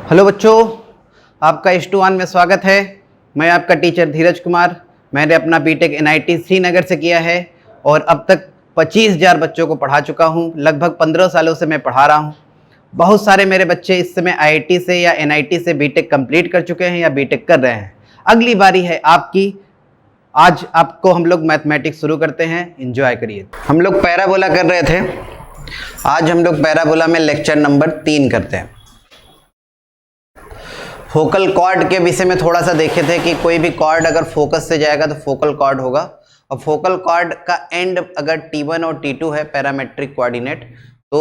Hello बच्चों, आपका H2 में स्वागत है। मैं आपका टीचर धीरज कुमार। मैंने अपना बीटेक NIT श्रीनगर से किया है और अब तक 25,000 बच्चों को पढ़ा चुका हूं। लगभग 15 सालों से मैं पढ़ा रहा हूं। बहुत सारे मेरे बच्चे इस समय IIT से या NIT से बीटेक कंप्लीट कर चुके हैं या बीटेक कर रहे हैं। अगली बारी है आपकी। आज आपको हम लोग मैथमेटिक्स शुरू करते हैं, एंजॉय करिए। हम लोग पैराबोला कर रहे थे, आज हम लोग पैराबोला में लेक्चर नंबर 3 करते हैं। फोकल कॉर्ड के विषय में थोड़ा सा देखे थे कि कोई भी कॉर्ड अगर फोकस से जाएगा तो फोकल कॉर्ड होगा, और फोकल कॉर्ड का एंड अगर T1 और T2 है पैरामेट्रिक कोऑर्डिनेट, तो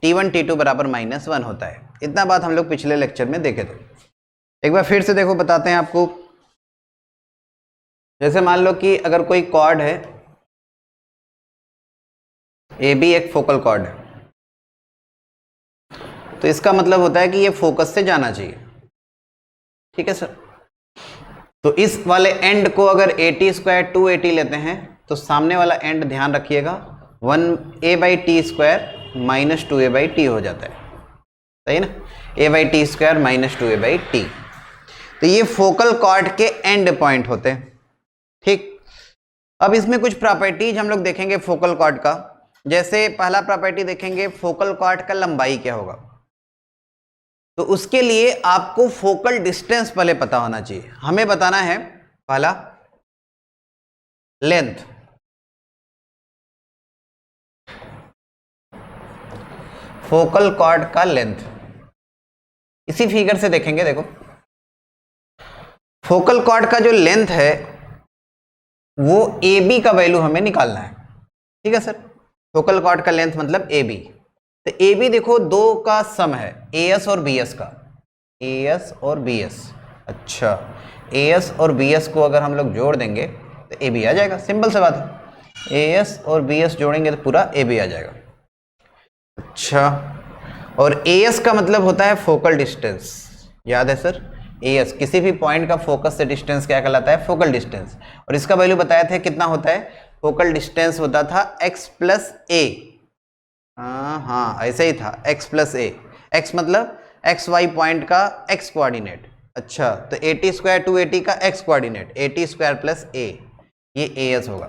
T1 T2 बराबर -1 होता है। इतना बात हम लोग पिछले लेक्चर में देखे थे। एक बार फिर से देखो, बताते हैं आपको। जैसे मान लो कि अगर कोई कॉर्ड है AB, एक फोकल कॉर्ड है, तो इसका मतलब होता है कि ये फोकस से जाना चाहिए। ठीक है सर। तो इस वाले एंड को अगर AT² 2AT लेते हैं तो सामने वाला एंड ध्यान रखिएगा 1A/T² - 2A/T हो जाता है। सही ना, A/T² - 2A/T। तो ये फोकल कॉर्ड के एंड पॉइंट होते हैं। ठीक, अब इसमें कुछ प्रॉपर्टीज हम लोग देखेंगे फोकल कॉर्ड का। जैसे पहला प्रॉपर्टी देखेंगे, फोकल कॉर्ड का लंबाई क्या होगा। तो उसके लिए आपको फोकल डिस्टेंस पहले पता होना चाहिए। हमें बताना है पहला लेंथ। फोकल कॉर्ड का लेंथ इसी फिगर से देखेंगे। देखो, फोकल कॉर्ड का जो लेंथ है वो AB का वैल्यू हमें निकालना है। ठीक है सर, फोकल कॉर्ड का लेंथ मतलब AB। तो AB देखो, दो का सम है, AS और BS का। AS और BS, अच्छा, AS और BS को अगर हम लोग जोड़ देंगे तो AB आ जाएगा। सिंपल सी बात है, AS और BS जोड़ेंगे तो पूरा AB आ जाएगा। अच्छा, और AS का मतलब होता है फोकल डिस्टेंस। याद है सर, AS किसी भी पॉइंट का फोकस से डिस्टेंस क्या कहलाता है, फोकल डिस्टेंस। और इसका वैल्यू बताया था कितना होता है, फोकल डिस्टेंस होता था x + a। हाँ ऐसे ही था, x + a। x मतलब XY पॉइंट का x कोऑर्डिनेट। अच्छा, तो AT² 2AT का x कोऑर्डिनेट, AT² + a, ये AS होगा।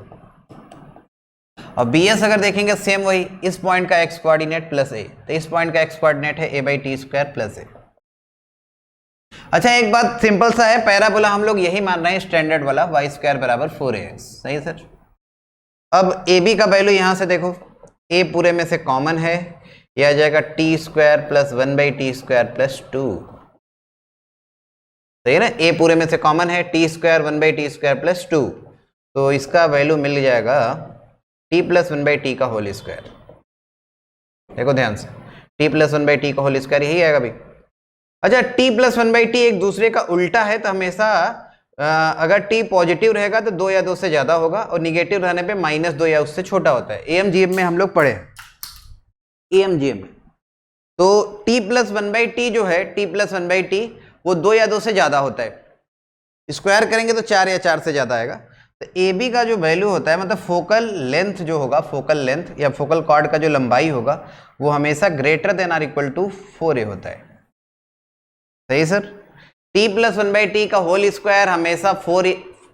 और BS अगर देखेंगे सेम वही, इस पॉइंट का x कोऑर्डिनेट प्लस a, तो इस पॉइंट का x कोऑर्डिनेट है A/T² + a। अच्छा, एक बात सिंपल सा है, पैराबोला हम लोग यही मान रहे हैं स्टैंडर्ड वाला, y² = 4ax। सही सर। अब AB का वैल्यू यहां से देखो, a पूरे में से कॉमन है, यह आ जाएगा T² + 1/T² + 2। सही है ना, a पूरे में से कॉमन है, T² 1/T² + 2, तो इसका वैल्यू मिल जाएगा T + 1/T का होल स्क्वायर। देखो ध्यान से, T + 1/T का होल स्क्वायर यही आएगा भाई। अच्छा, T + 1/T एक दूसरे का उल्टा है, तो हमेशा अगर T पॉजिटिव रहेगा तो 2 या 2 से ज्यादा होगा, और निगेटिव रहने पे -2 या उससे छोटा होता है। AMGM में हम लोग पढ़े, AMGM में। तो T + 1/T जो है, T + 1/T वो 2 या 2 से ज्यादा होता है। स्क्वायर करेंगे तो 4 या 4 से ज्यादा आएगा। तो AB का जो वैल्यू होता है, मतलब फोकल लेंथ जो होगा, फोकल लेंथ या फोकल कॉर्ड का जो लंबाई होगा, वो हमेशा ≥ 4a होता है। सही सर। T + 1/T का होल स्क्वायर हमेशा 4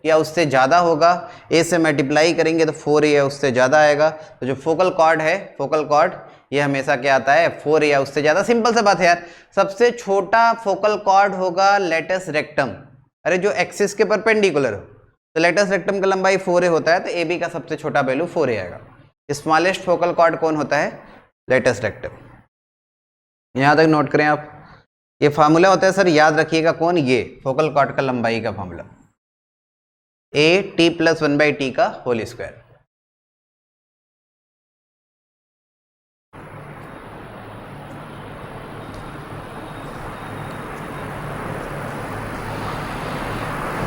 या उससे ज़्यादा होगा। a से मल्टीप्लाई करेंगे तो 4a या उससे ज़्यादा आएगा। तो जो फोकल कॉर्ड है, फोकल कॉर्ड, ये हमेशा क्या आता है, 4 या उससे ज़्यादा। सिंपल सा बात है यार। सबसे छोटा फोकल कॉर्ड होगा लेटस रेक्टम, अरे जो एक्सिस के परपेंडिकुलर हो, तो लेटस रेक्टम का लंबाई 4a होता है, तो AB का सबसे छोटा वैल्यू 4a आएगा। स्मॉलेस्ट फोकल कॉर्ड कौन होता है, लेटस रेक्टम। यहाँ तक नोट करें आप। ये फार्मूला होता है सर, याद रखिएगा कौन, ये फोकल कॉर्ड का लंबाई का फार्मूला, AT + 1/T का होल स्क्वायर।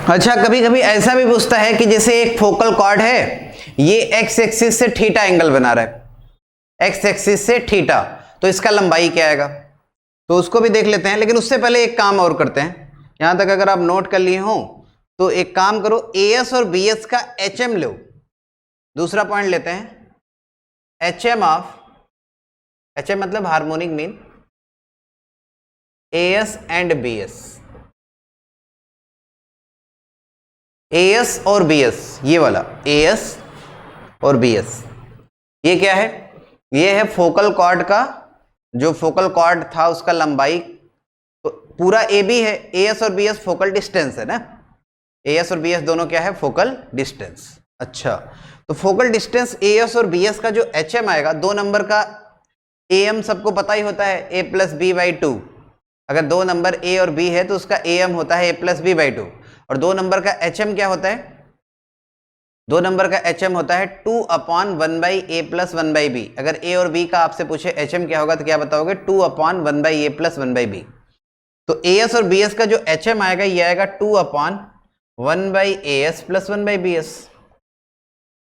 अच्छा, कभी कभी ऐसा भी पूछता है कि जैसे एक फोकल कॉर्ड है, ये x एक्सिस से थीटा एंगल बना रहा है, x एक्सिस से थीटा, तो इसका लंबाई क्या आएगा, तो उसको भी देख लेते हैं। लेकिन उससे पहले एक काम और करते हैं। यहां तक अगर आप नोट कर लिए हो तो एक काम करो, AS और BS का HM लो। दूसरा पॉइंट लेते हैं, HM ऑफ, HM मतलब harmonic mean, AS and BS, AS और बीएस, ये वाला एएस और बीएस, ये क्या है? ये है फोकल कॉर्ड का, जो फोकल कॉर्ड था उसका लंबाई, तो पूरा ए बी है, एएस और बीएस फोकल डिस्टेंस है ना, एएस और बीएस दोनों क्या है? Focal distance. अच्छा, तो फोकल डिस्टेंस एएस और बीएस का जो एचएम आएगा, 2 नंबर का एएम सबको पता ही होता है, ए प्लस बी बाई 2। अगर 2 नंबर ए और बी है तो उसका एएम होता है ए प्लस बी बाई 2, और 2 नंबर का एचएम क्या होता है? 2 नंबर का एचएम होता है 2/1/a प्लस 1/b। अगर ए और बी का आपसे पूछे एचएम क्या होगा तो क्या बताओगे? 2/1/a plus 1/b। तो एएस और बीएस का जो एचएम आएगा ये आएगा 2/1/as प्लस 1/bs।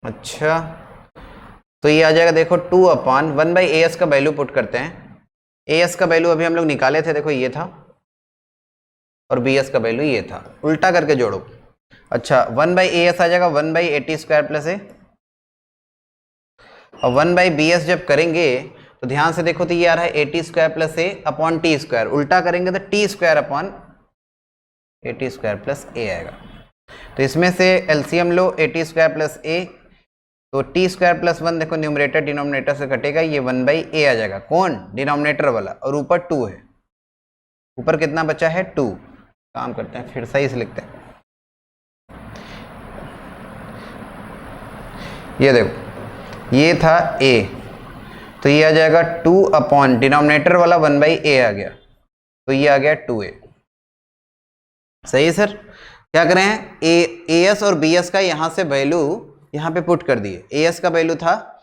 अच्छा, तो ये आ जाएगा, देखो 2/1/as का वैल्यू पुट करते हैं। एएस का वैल्यू अभी हम लोग निकाले थे, देखो ये था, और बीएस का वैल्यू ये था, उल्टा करके जोड़ो। अच्छा, 1/as आ जाएगा 1/at² प्लस ए, और 1/bs जब करेंगे तो ध्यान से देखो तो ये आ रहा है at² प्लस ए अपॉन t², उल्टा करेंगे तो t² अपॉन at² प्लस ए आएगा। तो इसमें से एलसीएम लो, at² प्लस ए, तो t² प्लस 1 देखो न्यूमरेटर डिनोमिनेटर से कटेगा, ये 1/a आ जाएगा, कौन? डिनोमिनेटर वाला, और ऊपर 2 है, ऊपर कितना बचा है? 2। काम करते हैं, फिर सही से लिखते हैं, ये देखो ये था a, तो ये आ जाएगा 2 अपॉन डिनोमिनेटर वाला 1/a आ गया, तो ये आ गया 2a। सही है सर? क्या करें हैं? एएस और बीएस का यहाँ से वैल्यू यहाँ पे पुट कर दिए। एएस का वैल्यू था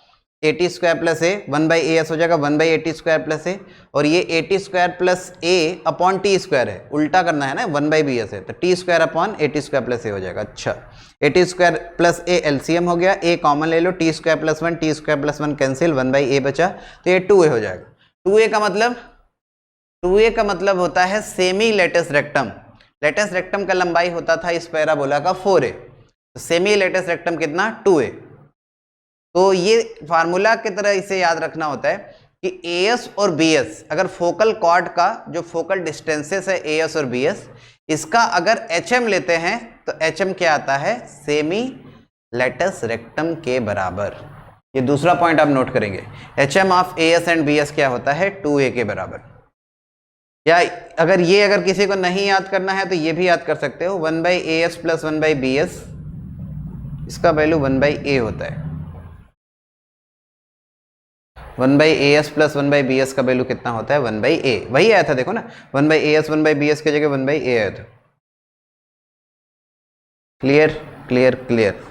at² प्लस ए, 1/as हो जाएगा 1/at² प्लस ए, और ये at² प्लस ए अपॉन t² है, उल्टा करना है ना, 1/bs है, तो t² अपॉन at² प्लस ए हो जाएगा। अच्छा, at² प्लस ए एलसीएम हो गया, ए कॉमन ले लो, t² plus 1, t² plus 1 cancel, 1/a बचा, तो ये 2a हो जाएगा। 2a का मतलब होता है semi latus rectum. Latus rectum का लंबाई होता था इस पैराबोला का 4a, तो सेमी लेटस रेक्टम कितना? 2a। तो ये फार्मूला की तरह इसे याद रखना होता है कि एएस और बीएस, अगर फोकल कॉर्ड का जो फोकल डिस्टेंसेस है एएस और बीएस, इसका अगर एचएम लेते हैं तो एचएम क्या आता है? सेमी लेटस रेक्टम के बराबर। ये दूसरा पॉइंट आप नोट करेंगे, HM of AS and BS क्या होता है? 2a के बराबर। या अगर किसी को नहीं याद करना है तो ये भी याद कर सकते हो, 1/as प्लस 1/bs, इसका वैल्यू 1/a होता है। 1/as प्लस 1/bs का वैल्यू कितना होता है? 1/a। वही आया था देखो ना, 1/as 1/bs की जगह 1/a आया था। Clear clear clear.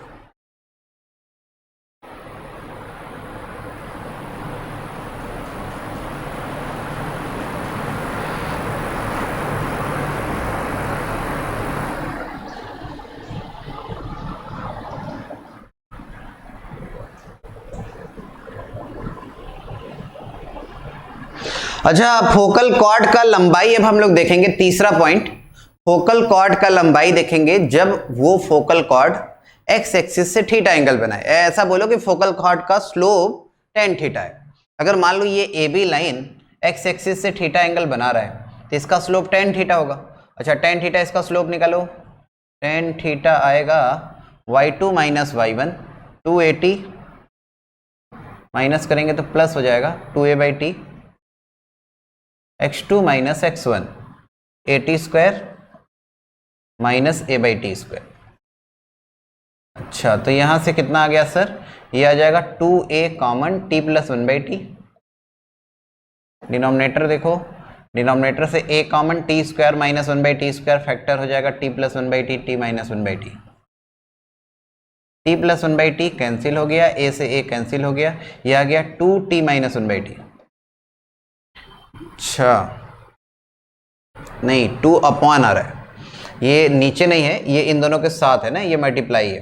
अच्छा, फोकल कॉर्ड का लंबाई अब हम लोग देखेंगे, तीसरा पॉइंट, फोकल कॉर्ड का लंबाई देखेंगे जब वो फोकल कॉर्ड एक्स एक्सिस से थीटा एंगल बनाए। ऐसा बोलो कि फोकल कॉर्ड का स्लोप tan थीटा है। अगर मान लो ये A B line X axis से थीटा एंगल बना रहा है तो इसका स्लोप tan थीटा होगा। अच्छा, tan थीटा इसका स्लोप निकालो, tan थीटा आएगा y2 माइनस y1, 280 माइनस करेंगे तो प्लस हो जाएगा 2a/t, x2 minus x1, at² minus a/t²। अच्छा, तो यहां से कितना आ गया सर? ये आ जाएगा 2a common t plus 1/t। Denominator देखो, डिनोमिनेटर से a common t² minus 1/t² factor हो जाएगा t plus 1/t, t minus 1/t, t plus 1/t cancel हो गया, a से a कैंसिल हो गया, ये आ गया 2t माइनस 1/t। अच्छा, नहीं, 2 अपॉन आ रहा है, ये नीचे नहीं है, ये इन दोनों के साथ है ना, ये मल्टीप्लाई है,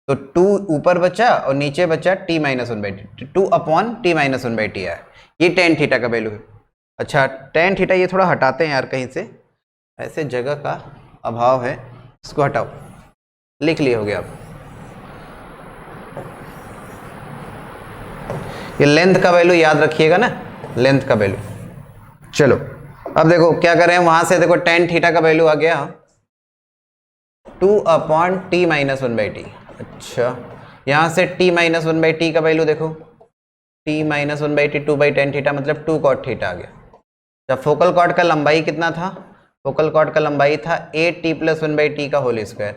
तो 2 ऊपर बचा और नीचे बचा t minus 1/t, 2 upon t minus 1/t है, ये tan थीटा का वैल्यू है। अच्छा, tan थीटा ये थोड़ा हटाते हैं यार, कहीं से ऐसे जगह का अभाव है, इसको हटाओ, लिख लिए हो गया आप। ये लेंथ का वैल्यू याद रखिएगा ना, लेंथ का वैल्यू। चलो अब देखो क्या करें, वहां से देखो टेन थीटा का वैल्यू आ गया 2/t-1/t। अच्छा, यहां से t-1/t का वैल्यू देखो, t-1/t 2/tan थीटा मतलब 2 cot थीटा आ गया। जब फोकल कॉर्ड का लंबाई कितना था, फोकल कॉर्ड का लंबाई था 8t+1/t का होल स्क्वायर।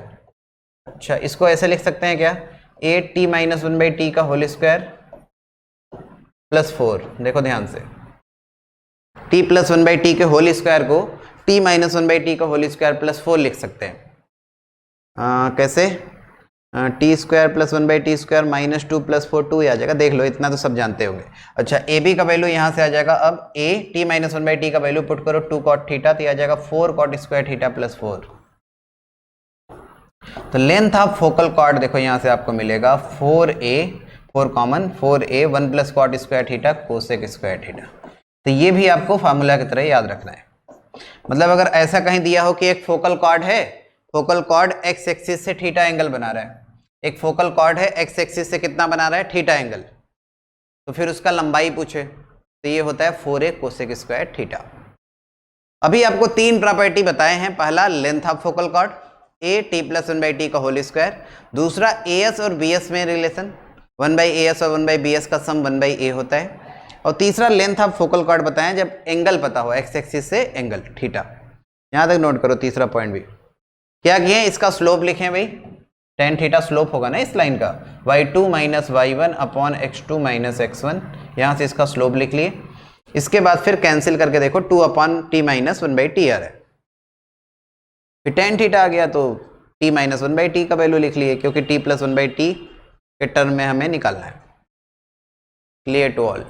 अच्छा, इसको ऐसे लिख सकते हैं क्या, 8t-1/t का होल स्क्वायर +4। देखो ध्यान से, t+1/t के होल स्क्वायर को t-1/t का होल स्क्वायर +4 लिख सकते हैं। कैसे, t² +1/t² -2 +4 2 आ जाएगा, देख लो इतना तो सब जानते होंगे। अच्छा, ए बी का वैल्यू यहाँ से आ जाएगा, अब a t-1/t का वैल्यू पुट करो 2 cot थीटा, तो आ जाएगा 4 cot स्क्वायर थीटा +4। तो लेंथ ऑफ फोकल कॉर्ड देखो यहाँ से आपको मिलेगा 4a, 4 common 4a 1 + cot square theta cosec square theta. तो ये भी आपको फार्मूला की तरह याद रखना है। मतलब अगर ऐसा कहीं दिया हो कि एक फोकल कॉर्ड है, फोकल कॉर्ड एक्स एक्सिस से थीटा एंगल बना रहा है, एक फोकल कॉर्ड है एक्स एक्सिस से कितना बना रहा है, थीटा एंगल, तो फिर उसका लंबाई पूछे तो ये होता है 4a कोसेक स्क्वायर थीटा। अभी आपको तीन प्रॉपर्टी बताए हैं, पहला length of focal cord a t+1/t का होल स्क्वायर, दूसरा as और bs में रिलेशन 1/as और 1/bs का सम 1/a होता है, और तीसरा लेंथ ऑफ फोकल कॉर्ड बताएं जब एंगल पता हो एक्स एक्सिस से एंगल थीटा। यहां तक नोट करो। तीसरा पॉइंट भी क्या किए, इसका स्लोप लिखें भाई, tan थीटा स्लोप होगा ना इस लाइन का, y2 - y1/x2 - x1, यहां से इसका स्लोप लिख लिए। इसके बाद फिर कैंसिल करके देखो 2/t-1/t आ रहा है, फिर tan थीटा आ गया तो t-1/t का वैल्यू लिख लिए, क्योंकि t+1/t के टर्म में हमें निकालना है। Clear to all.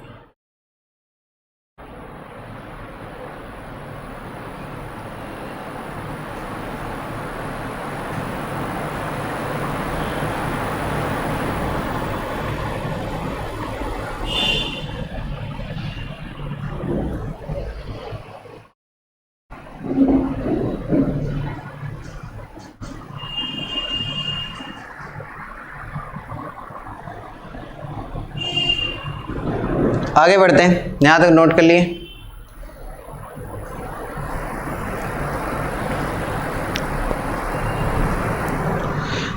आगे बढ़ते हैं, यहां तक नोट कर लिए।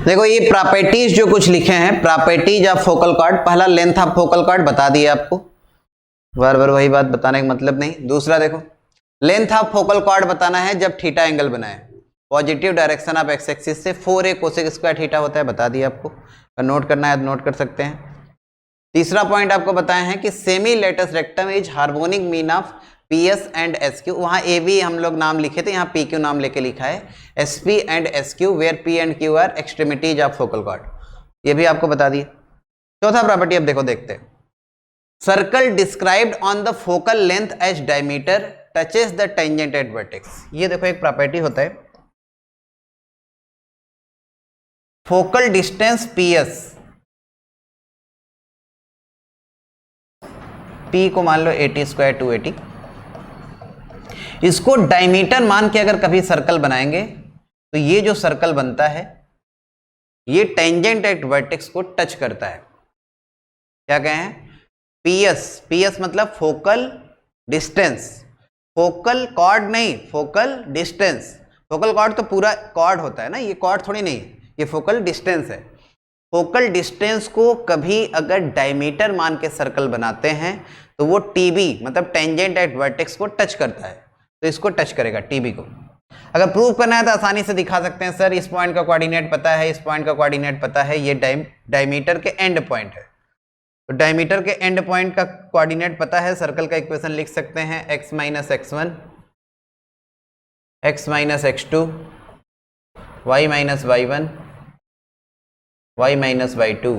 देखो ये प्रॉपर्टीज जो कुछ लिखे हैं, प्रॉपर्टीज ऑफ फोकल कॉर्ड, पहला लेंथ ऑफ फोकल कॉर्ड बता दिया आपको, बार बार वही बात बताने का मतलब नहीं। दूसरा देखो, लेंथ ऑफ फोकल कॉर्ड बताना है जब थीटा एंगल बनाए, positive direction of x axis से 4a कोसेक स्क्वायर थीटा होता है, बता दिया आपको। अगर नोट करना है तो नोट कर सकते हैं। तीसरा पॉइंट आपको बताया है कि semi latus rectum is harmonic mean of PS and SQ, वहाँ AB हम लोग नाम लिखे थे, यहाँ PQ नाम लेके लिखा है, SP and SQ where P and Q are extremities of focal chord, ये भी आपको बता दिए। चौथा प्रॉपर्टी अब देखो, देखते हैं। Circle described on the focal length as diameter touches the tangent at vertex, ये देखो एक प्रॉपर्टी होता है, फोकल डिस्टेंस PS, P को मान लो 80² 280, इसको डायमीटर मान के अगर कभी सर्कल बनाएंगे तो ये जो सर्कल बनता है ये टेंजेंट एट वर्टेक्स को टच करता है। क्या कहें, PS मतलब फोकल डिस्टेंस, फोकल कॉर्ड नहीं, फोकल डिस्टेंस। फोकल कॉर्ड तो पूरा कॉर्ड होता है ना, ये कॉर्ड थोड़ी नहीं, ये फोकल डिस्टेंस है। फोकल डिस्टेंस को कभी अगर डायमीटर मान के सर्कल बनाते हैं तो वो TB मतलब टेंजेंट एट वर्टेक्स को टच करता है, तो इसको टच करेगा TB को। अगर प्रूव करना है तो आसानी से दिखा सकते हैं, सर इस पॉइंट का कोऑर्डिनेट पता है, इस पॉइंट का कोऑर्डिनेट पता है, ये डायमीटर के एंड पॉइंट है, तो डायमीटर के एंड पॉइंट का कोऑर्डिनेट पता है, सर्कल का इक्वेशन लिख सकते हैं x - x1 x - x2 y - y1 y - y2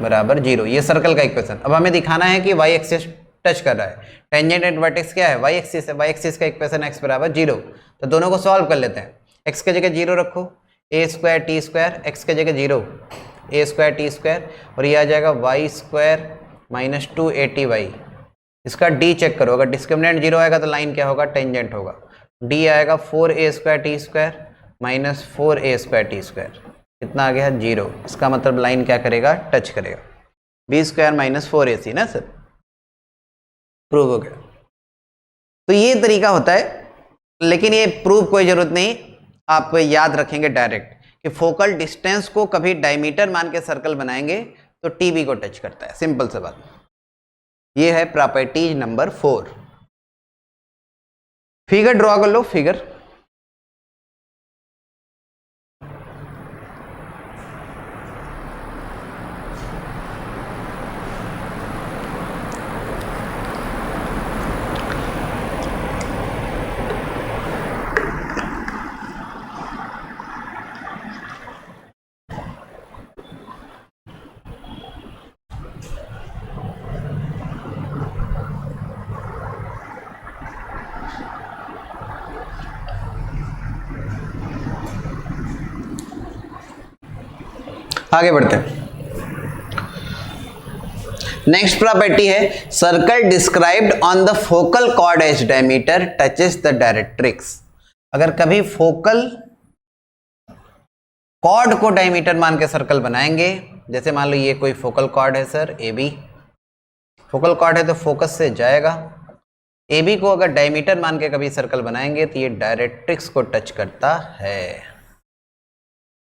बराबर 0, ये सर्कल का इक्वेशन। अब हमें दिखाना है कि y एक्सिस टच कर रहा है, टेंजेंट एट वर्टेक्स क्या है, y एक्सिस है, y एक्सिस का इक्वेशन x बराबर 0। तो दोनों को सॉल्व कर लेते हैं, x के जगह 0 रखो, a² t², x के जगह 0 a² t², और ये आ जाएगा y² - 280y। इसका d चेक करो, अगर डिस्क्रिमिनेंट 0 आएगा तो लाइन क्या होगा, टेंजेंट होगा। d आएगा 4a² t² - 4a² t², कितना आ गया 0, इसका मतलब लाइन क्या करेगा, टच करेगा। b² - 4ac ना सर, प्रूव हो गया। तो ये तरीका होता है, लेकिन ये प्रूफ कोई जरूरत नहीं, आप याद रखेंगे डायरेक्ट कि फोकल डिस्टेंस को कभी डायमीटर मान के सर्कल बनाएंगे तो टीबी को टच करता है, सिंपल सा बात। ये है प्रॉपर्टी नंबर 4। फिगर ड्रॉ कर लो, फिगर। आगे बढ़ते हैं। नेक्स्ट प्रॉपर्टी है circle described on the focal chord as diameter touches the directrix. अगर कभी फोकल कॉर्ड को डायमीटर मान के सर्कल बनाएंगे, जैसे मान लो ये कोई फोकल कॉर्ड है sir A B, focal chord है तो फोकस से जाएगा, ए बी को अगर डायमीटर मान के कभी सर्कल बनाएंगे तो ये डायरेक्ट्रिक्स को टच करता है।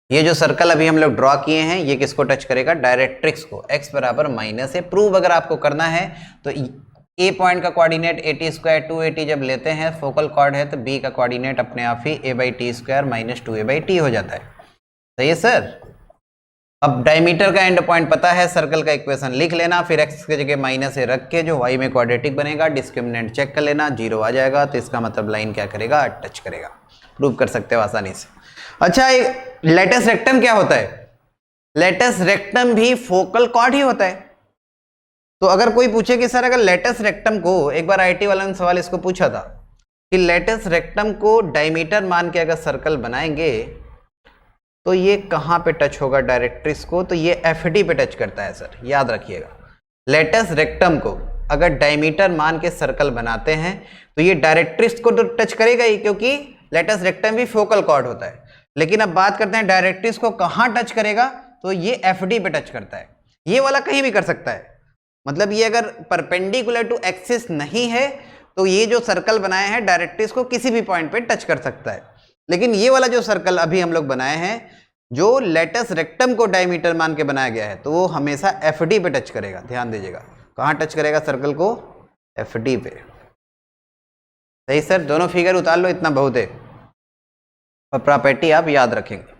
ये जो सर्कल अभी हम लोग ड्रॉ किए हैं ये किसको टच करेगा? डायरेक्ट्रिक्स को। x बराबर माइनस है। प्रूव अगर आपको करना है तो ए पॉइंट का कोऑर्डिनेट AT स्क्वायर 2AT जब लेते हैं, फोकल कॉर्ड है तो b का कोऑर्डिनेट अपने आप ही a/t स्क्वायर माइनस 2a/t हो जाता है। सही है सर। अब डायमीटर का एंड पॉइंट पता है, सर्कल का इक्वेशन लिख लेना, फिर x की जगह माइनस ए रख के जो y में क्वाड्रेटिक बनेगा डिस्क्रिमिनेंट चेक कर लेना, 0 आ जाएगा तो इसका मतलब लाइन क्या करेगा? टच करेगा। प्रूव कर सकते हो आसानी से। अच्छा, लेटस रेक्टम क्या होता है? लेटस रेक्टम भी फोकल कॉर्ड ही होता है। तो अगर कोई पूछे कि सर अगर लेटस रेक्टम को, एक बार आईटी वालों ने सवाल इसको पूछा था कि लेटस रेक्टम को डायमीटर मान के अगर सर्कल बनाएंगे तो ये कहाँ पे टच होगा डायरेक्ट्रिक्स को? तो ये एफडी पे टच करता है सर, याद रखिएगा। लेटस रेक्टम को अगर डायमीटर मान के सर्कल बनाते हैं तो ये डायरेक्ट्रिक्स को तो टच करेगा ही, क्योंकि लेटस रेक्टम भी फोकल कॉर्ड होता है। लेकिन अब बात करते हैं डायरेक्ट्रिक्स को कहाँ टच करेगा, तो ये एफडी पे टच करता है। ये वाला कहीं भी कर सकता है, मतलब ये अगर परपेंडिकुलर टू एक्सिस नहीं है तो ये जो सर्कल बनाए हैं डायरेक्ट्रिक्स को किसी भी पॉइंट पे टच कर सकता है। लेकिन ये वाला जो सर्कल अभी हम लोग बनाए हैं जो लेटस रेक्टम को डायमीटर मान के बनाया गया है, तो वो हमेशा एफडी पे टच करेगा। ध्यान दीजिएगा, कहाँ टच करेगा सर्कल को? एफडी पे। सही सर, दोनों फिगर उतार लो, इतना बहुत है। और प्रॉपर्टी आप याद रखेंगे।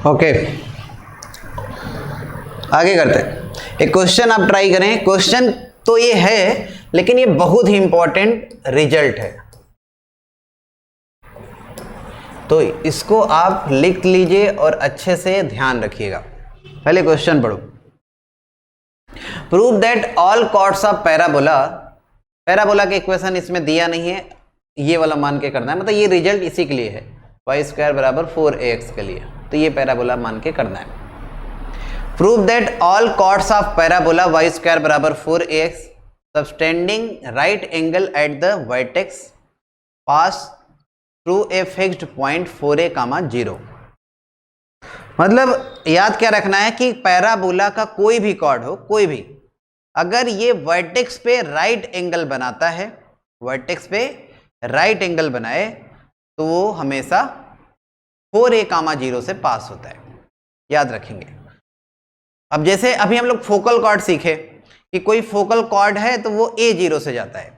ओके, आगे करते हैं। एक क्वेश्चन आप ट्राई करें। क्वेश्चन तो ये है लेकिन ये बहुत ही इंपॉर्टेंट रिजल्ट है, तो इसको आप लिख लीजिए और अच्छे से ध्यान रखिएगा। पहले क्वेश्चन पढ़ो। Prove that all chords of parabola, parabola के इक्वेशन इसमें दिया नहीं है, ये वाला मान के करना है, मतलब ये रिजल्ट इसी के लिए है, y स्क्वायर बराबर 4ax के लिए, तो ये पैराबोला मान के करना है। Prove that all chords of parabola y square बराबर 4ax subtending right angle at the vertex pass through a fixed point 4a, 0। मतलब याद क्या रखना है कि पैराबोला का कोई भी कॉर्ड हो, कोई भी, अगर ये वर्टेक्स पे राइट एंगल बनाता है, वर्टेक्स पे राइट एंगल बनाए तो वो हमेशा 4a, 0 से पास होता है। याद रखेंगे। अब जैसे अभी हम लोग फोकल कॉर्ड सीखे कि कोई फोकल कॉर्ड है तो वो a0 से जाता है,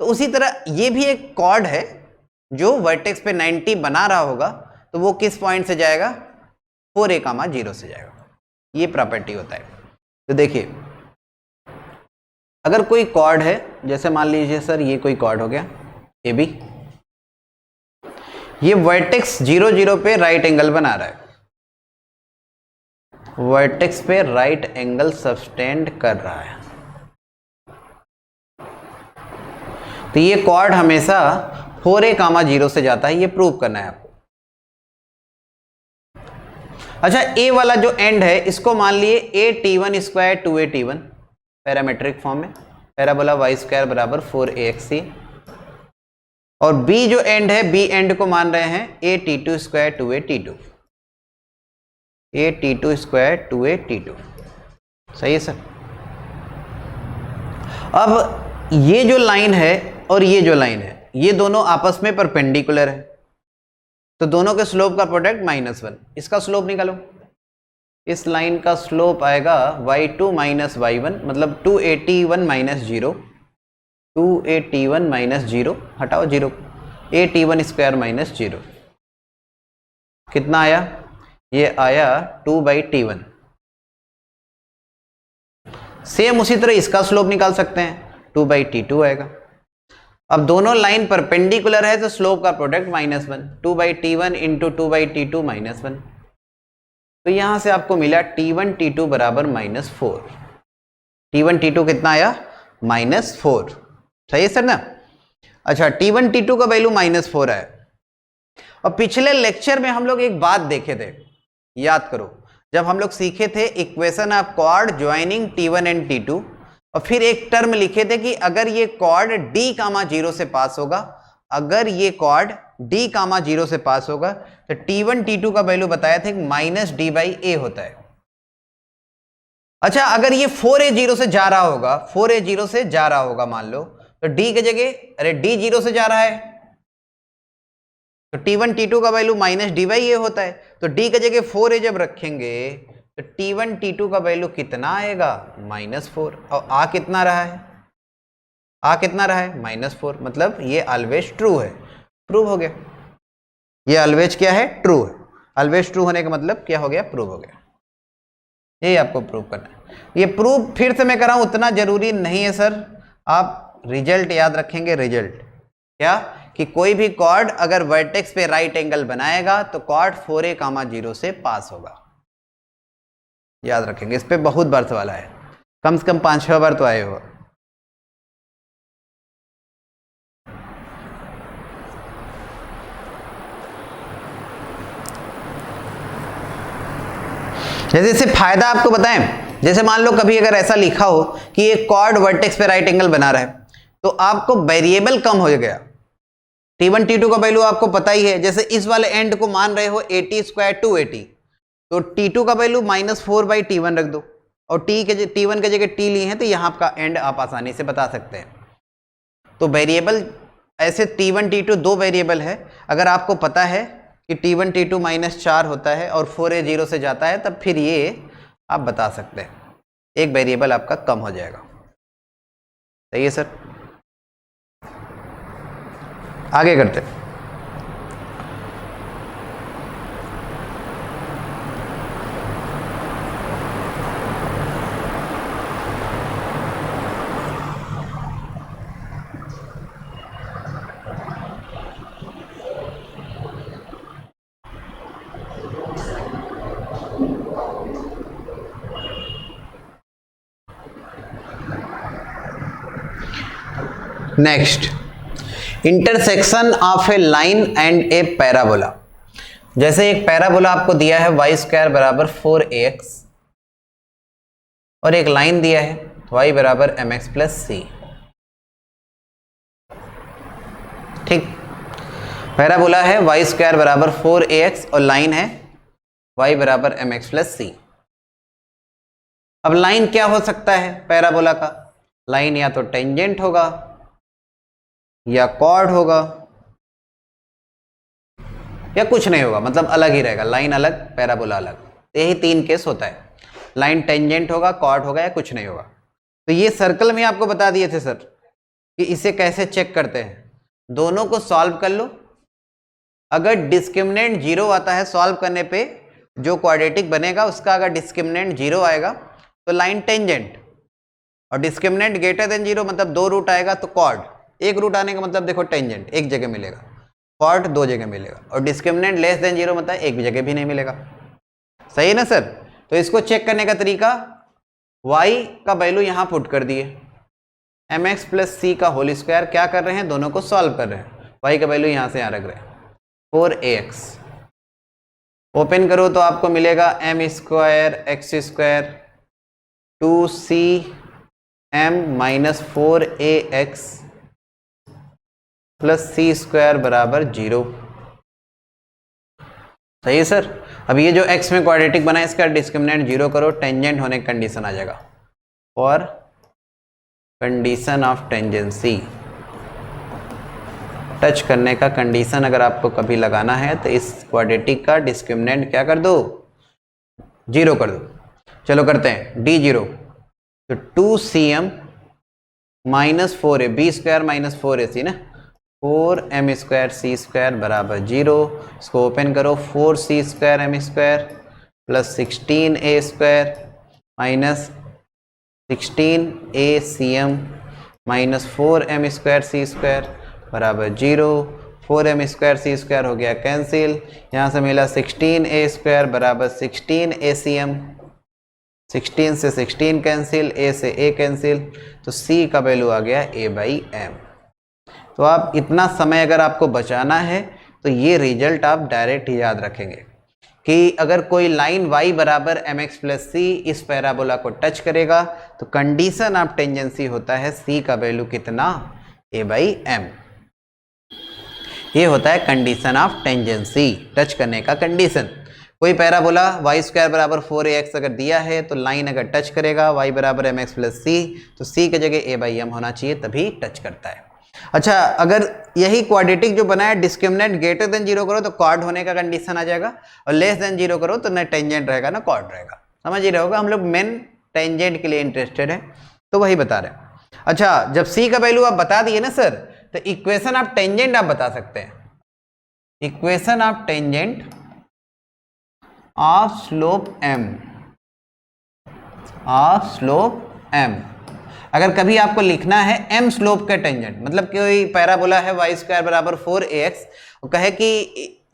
तो उसी तरह ये भी एक कॉर्ड है जो वर्टेक्स पे 90 बना रहा होगा, तो वो किस पॉइंट से जाएगा? 4a, 0 से जाएगा। ये प्रॉपर्टी होता है। तो देखिए, अगर कोई कॉर्ड है, जैसे मान लीजिए सर ये कोई कॉर्ड हो गया AB, ये वर्टेक्स 0, 0 पे राइट एंगल बना रहा है, वर्टेक्स पे राइट एंगल सबटेंड कर रहा है। तो ये कॉर्ड हमेशा 4a, 0 से जाता है, ये प्रूव करना है आपको। अच्छा, ए वाला जो एंड है इसको मान लिए a_t1 square 2a_t1 parametric form में, पैराबोला y स्क्वायर बराबर 4axc। और बी जो एंड है, बी एंड को मान रहे हैं a_t2 square 2a_t2, a_t2 square 2a_t2। सही है सर। अब ये जो लाइन है और ये जो लाइन है, ये दोनों आपस में परपेंडिकुलर है, तो दोनों के स्लोप का प्रोडक्ट -1। इसका स्लोप निकालो। इस लाइन का स्लोप आएगा y2 माइनस y1, मतलब 2a_t1 माइनस 0, 2a_t1 माइनस 0, हटाओ 0, a_t1 स्क्वायर माइनस 0। कितना आया? ये आया 2/t1। सेम उसी तरह इसका स्लोप निकाल सकते हैं, 2/t2 आएगा। अब दोनों लाइन परपेंडिकुलर है तो स्लोप का प्रोडक्ट -1, 2/t1 इंटू 2/t2 -1। तो यहां से आपको मिला t1 t2 बराबर -4। t1 t2 कितना आया? -4। सही है सर ना? अच्छा, t1 t2 का वैल्यू -4 है। और पिछले लेक्चर में हम लोग एक बात देखे थे, याद करो, जब हम लोग सीखे थे equation of chord joining t1 and t2, और फिर एक टर्म लिखे थे कि अगर ये कॉर्ड d, 0 से पास होगा, अगर ये कॉर्ड d, 0 से पास होगा तो t1 t2 का वैल्यू बताया था -d/a होता है। अच्छा, अगर ये 4a 0 से जा रहा होगा, 4a 0 से जा रहा होगा मान लो, तो d की जगह, अरे d 0 से जा रहा है तो t1 t2 का वैल्यू -d/a होता है, तो d की जगह 4a जब रखेंगे तो t1 t2 का वैल्यू कितना आएगा? -4। और आ कितना रहा है? आ कितना रहा है? -4। मतलब ये ऑलवेज ट्रू है। प्रूव हो गया। ये ऑलवेज क्या है? ट्रू है। ऑलवेज ट्रू होने का मतलब क्या हो गया? प्रूव हो गया। यही आपको प्रूव करना है। ये प्रूव फिर से मैं कर रहा हूं, उतना जरूरी नहीं है सर। आप रिजल्ट याद रखेंगे। रिजल्ट क्या? कि कोई भी कॉर्ड अगर वर्टेक्स पे राइट एंगल बनाएगा तो कॉर्ड 4a, 0 से पास होगा। याद रखेंगे। इस पे बहुत बार सवाल आया, कम से कम 5-6 बार तो आए हो। जैसे इससे फायदा आपको बताएं, जैसे मान लो कभी अगर ऐसा लिखा हो कि एक कॉर्ड वर्टेक्स पे राइट एंगल बना रहा है, तो आपको वेरिएबल कम हो गया। t1 t2 का वैल्यू आपको पता ही है। जैसे इस वाले एंड को मान रहे हो a_t स्क्वायर 2a_t, तो t2 का वैल्यू -4/t1 रख दो, और t1 के जगह t ली है, तो यहाँ का एंड आप आसानी से बता सकते हैं। तो वेरिएबल ऐसे t1 t2 दो वेरिएबल है। अगर आपको पता है कि t1 t2 -4 होता है और 4a 0 से जाता है, तब फिर ये आप बता सकते हैं, एक वेरिएबल आपका कम हो जाएगा। सही है सर। आगे करते हैं। Next, intersection of A line and A parabola. जैसे एक पैराबोला आपको दिया है y स्क्वायर बराबर 4ax, और एक लाइन दिया है y बराबर mx प्लस c। ठीक, पैराबोला है y स्क्वायर बराबर 4ax और लाइन है y बराबर mx प्लस c। अब लाइन क्या हो सकता है पैराबोला का? लाइन या तो टेंजेंट होगा या कॉर्ड होगा या कुछ नहीं होगा, मतलब अलग ही रहेगा। लाइन अलग, पैराबोला अलग, यही 3 केस होता है। लाइन टेंजेंट होगा, कॉर्ड होगा या कुछ नहीं होगा। तो ये सर्कल में आपको बता दिए थे सर कि इसे कैसे चेक करते हैं। दोनों को सॉल्व कर लो। अगर डिस्क्रिमिनेंट 0 आता है, सॉल्व करने पे जो क्वाड्रेटिक बनेगा उसका अगर डिस्क्रिमिनेंट 0 आएगा तो लाइन टेंजेंट, और डिस्क्रिमिनेंट ग्रेटर देन 0 मतलब 2 रूट आएगा तो कॉर्ड। एक रूट आने का मतलब देखो टेंजेंट एक जगह मिलेगा, कॉर्ड 2 जगह मिलेगा, और डिस्क्रिमिनेंट लेस देन 0 मतलब एक जगह भी नहीं मिलेगा। सही है ना सर। तो इसको चेक करने का तरीका, y का वैल्यू यहां पुट कर दिए, एम एक्स प्लस सी का होल स्क्वायर क्या कर रहे हैं, दोनों को सॉल्व कर रहे हैं, वाई का वैल्यू यहाँ से यहाँ रख रहे हैं 4ax। ओपन करो तो आपको मिलेगा M square X square 2c m minus 4ax plus C square बराबर 0। सही है सर। अब ये जो x में क्वाड्रेटिक बना है इसका डिस्क्रिमिनेंट 0 करो, टेंजेंट होने की कंडीशन आ जाएगा। और कंडीशन ऑफ टेंजेंसी, टच करने का कंडीशन अगर आपको कभी लगाना है तो इस क्वाड्रेटिक का डिस्क्रिमिनेंट क्या कर दो, 0 कर दो। चलो करते हैं d0, तो 2cm minus 4a, B square minus 4ac ना, 4m स्क्वायर सी स्क्वायर बराबर 0। इसको ओपन करो, 4c square M square plus 16a square minus 16acm minus 4m square C square बराबर 0। 4m स्क्वायर सी स्क्वायर हो गया cancel, यहाँ से मिला 16a स्क्वायर बराबर 16acm, 16 से 16 कैंसिल, a से a कैंसिल, तो c का वैल्यू आ गया a/m। तो आप इतना समय अगर आपको बचाना है तो ये रिजल्ट आप डायरेक्ट याद रखेंगे कि अगर कोई लाइन y बराबर mx प्लस सी इस पैराबोला को टच करेगा तो कंडीशन ऑफ टेंजेंसी होता है c का वैल्यू कितना, a/m। ये होता है कंडीशन ऑफ टेंजेंसी, टच करने का कंडीशन। कोई पैराबोला y स्क्वायर बराबर 4ax अगर दिया है तो लाइन अगर टच करेगा y बराबर mx प्लस सी तो c की जगह a/m होना चाहिए, तभी टच करता है। अच्छा, अगर यही क्वाड्रेटिक जो बना है डिस्क्रिमिनेंट ग्रेटर देन 0 करो तो क्वाड होने का कंडीशन आ जाएगा, और लेस देन 0 करो तो ना टेंजेंट रहेगा ना क्वाड रहेगा। समझ ही रहे होगा, हम लोग मेन टेंजेंट के लिए इंटरेस्टेड है तो वही बता रहे हैं। अच्छा, जब c का वैल्यू आप बता दिए ना सर, तो इक्वेशन ऑफ टेंजेंट आप बता सकते हैं। Equation of tangent of slope m, of slope m। अगर कभी आपको लिखना है m स्लोप का टेंजेंट, मतलब कोई पैराबोला है y स्क्वायर बराबर 4ax, और कहे कि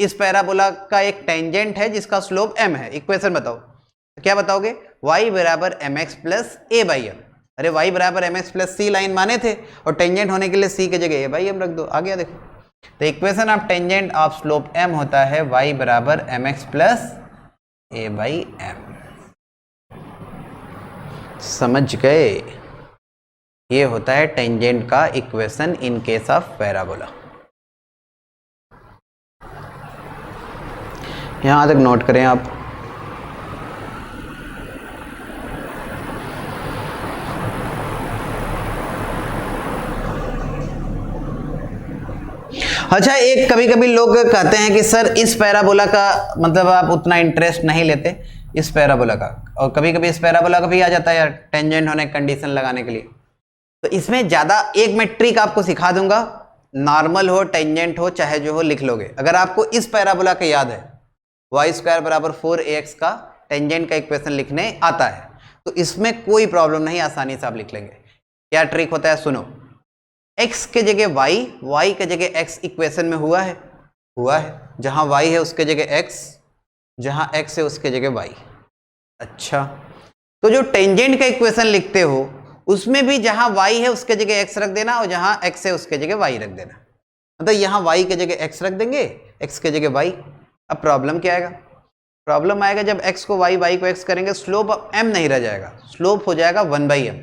इस पैराबोला का एक टेंजेंट है जिसका स्लोप m है, इक्वेशन बताओ, तो क्या बताओगे, y बराबर mx प्लस a/m। अरे y बराबर mx प्लस c लाइन माने थे और टेंजेंट होने के लिए c की जगह a/m रख दो, आ गया। देखो, तो equation of tangent of slope m होता है y बराबर mx प्लस a/m। समझ गए, ये होता है टेंजेंट का equation in case of parabola. यहां तक नोट करें आप। अच्छा, एक कभी कभी लोग कहते हैं कि सर इस पैराबोला का मतलब आप उतना इंटरेस्ट नहीं लेते इस पैराबोला का, और कभी कभी इस पैराबोला का भी आ जाता है यार टेंजेंट होने कंडीशन लगाने के लिए। तो इसमें ज़्यादा एक मैं ट्रिक आपको सिखा दूंगा, नॉर्मल हो टेंजेंट हो चाहे जो हो लिख लोगे। अगर आपको इस पैराबोला का याद है y स्क्वायर बराबर 4ax का टेंजेंट का इक्वेशन लिखने आता है तो इसमें कोई प्रॉब्लम नहीं, आसानी से आप लिख लेंगे। क्या ट्रिक होता है सुनो, x के जगह y के जगह x इक्वेशन में हुआ है जहां y है उसके जगह x, जहां x है उसके जगह y। अच्छा, तो जो टेंजेंट का इक्वेशन लिखते हो उसमें भी जहां y है उसके जगह x रख देना और जहां x है उसके जगह y रख देना। मतलब यहां y के जगह x रख देंगे, x के जगह y। अब प्रॉब्लम क्या आएगा, प्रॉब्लम आएगा जब x को y, y को x करेंगे स्लोप अब m नहीं रह जाएगा, स्लोप हो जाएगा 1/m।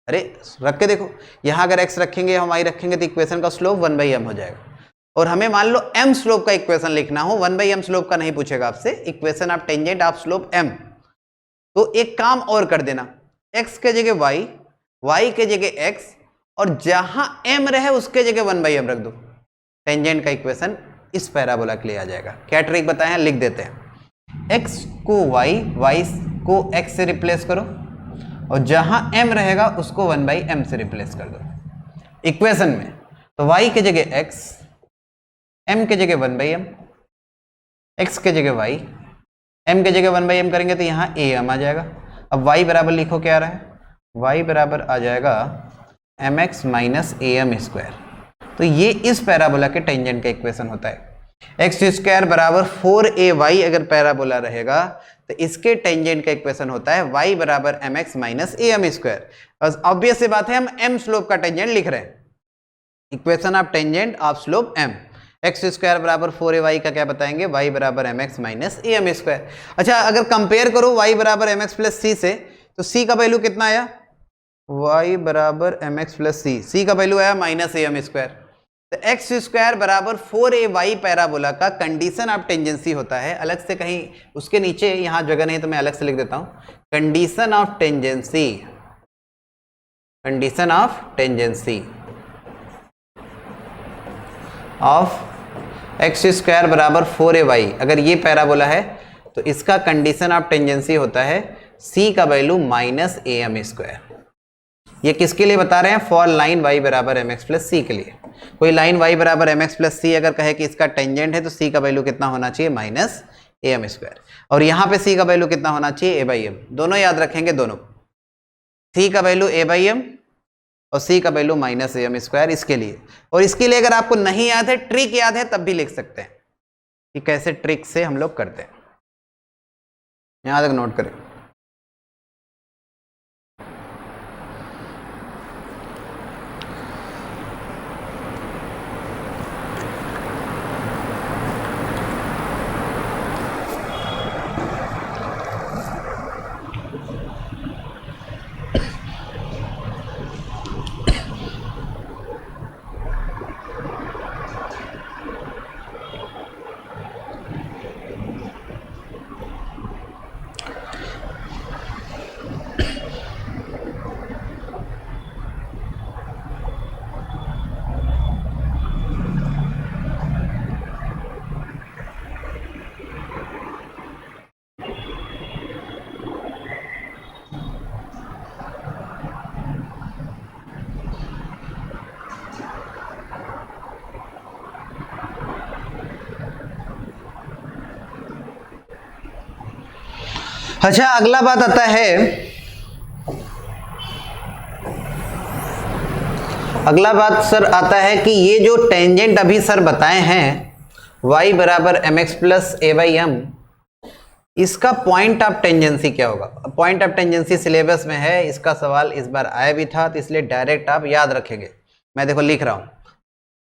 अरे रख के देखो, यहां अगर x रखेंगे हम y रखेंगे तो इक्वेशन का स्लोप 1/m हो जाएगा। और हमें मान लो m स्लोप का इक्वेशन लिखना हो, 1/m स्लोप का नहीं पूछेगा आपसे, equation of tangent of slope m। तो एक काम और कर देना, x के जगह y के जगह x, और जहां m रहे उसके जगह 1/m रख दो, टेंजेंट का इक्वेशन इस पैराबोला के लिए आ जाएगा। क्या ट्रिक बताएं, लिख देते हैं, x को y को x से रिप्लेस करो और जहां m रहेगा उसको 1/m से रिप्लेस कर दो इक्वेशन में। तो y के जगह x, m के जगह 1/m, x के जगह y, m के जगह 1/m करेंगे तो यहाँ am आ जाएगा। अब y बराबर लिखो, क्या आ रहा है, y बराबर आ जाएगा mx माइनस am स्क्वायर। तो ये इस पैराबोला के टेंजेंट का इक्वेशन होता है। एक्स स्क्वायर बराबर 4ay अगर पैराबोला रहेगा तो इसके टेंजेंट का इक्वेशन होता है y बराबर mx माइनस am स्क्वायर। बस ऑब्वियस सी बात है, हम m स्लोप का टेंजेंट लिख रहे हैं, equation of tangent of slope m। X square बराबर 4ay का क्या बताएंगे, y बराबर mx माइनस am स्क्वायर। अच्छा, अगर कंपेयर करो y बराबर mx प्लस c से, तो c का वैल्यू कितना आया, y बराबर mx प्लस c का वैल्यू आया माइनस am स्क्वायर। तो एक्स स्क्वायर बराबर 4ay पैराबोला का कंडीशन ऑफ टेंजेंसी होता है, अलग से कहीं उसके नीचे यहां जगह नहीं तो मैं अलग से लिख देता हूं, condition of tangency, condition of tangency of x square बराबर 4ay। अगर ये पैराबोला है तो इसका कंडीशन ऑफ टेंजेंसी होता है c का वैल्यू माइनस am स्क्वायर। ये किसके लिए बता रहे हैं, फॉर लाइन y बराबर mx प्लस c के लिए। कोई लाइन y बराबर mx प्लस c अगर कहे कि इसका टेंजेंट है तो c का वैल्यू कितना होना चाहिए, माइनस am स्क्वायर। और यहाँ पे c का वैल्यू कितना होना चाहिए, a बाई m। दोनों याद रखेंगे, दोनों, c का वैल्यू a बाई m और c का वैल्यू माइनस am स्क्वायर इसके लिए। और इसके लिए अगर आपको नहीं याद है, ट्रिक याद है, तब भी लिख सकते हैं कि कैसे ट्रिक से हम लोग करते हैं। यहां तक नोट करें। अच्छा, अगला बात आता है, अगला बात सर आता है कि ये जो टेंजेंट अभी सर बताए हैं y बराबर mx plus a by m, इसका पॉइंट ऑफ टेंजेंसी क्या होगा। पॉइंट ऑफ टेंजेंसी सिलेबस में है, इसका सवाल इस बार आया भी था, तो इसलिए डायरेक्ट आप याद रखेंगे। मैं देखो लिख रहा हूं,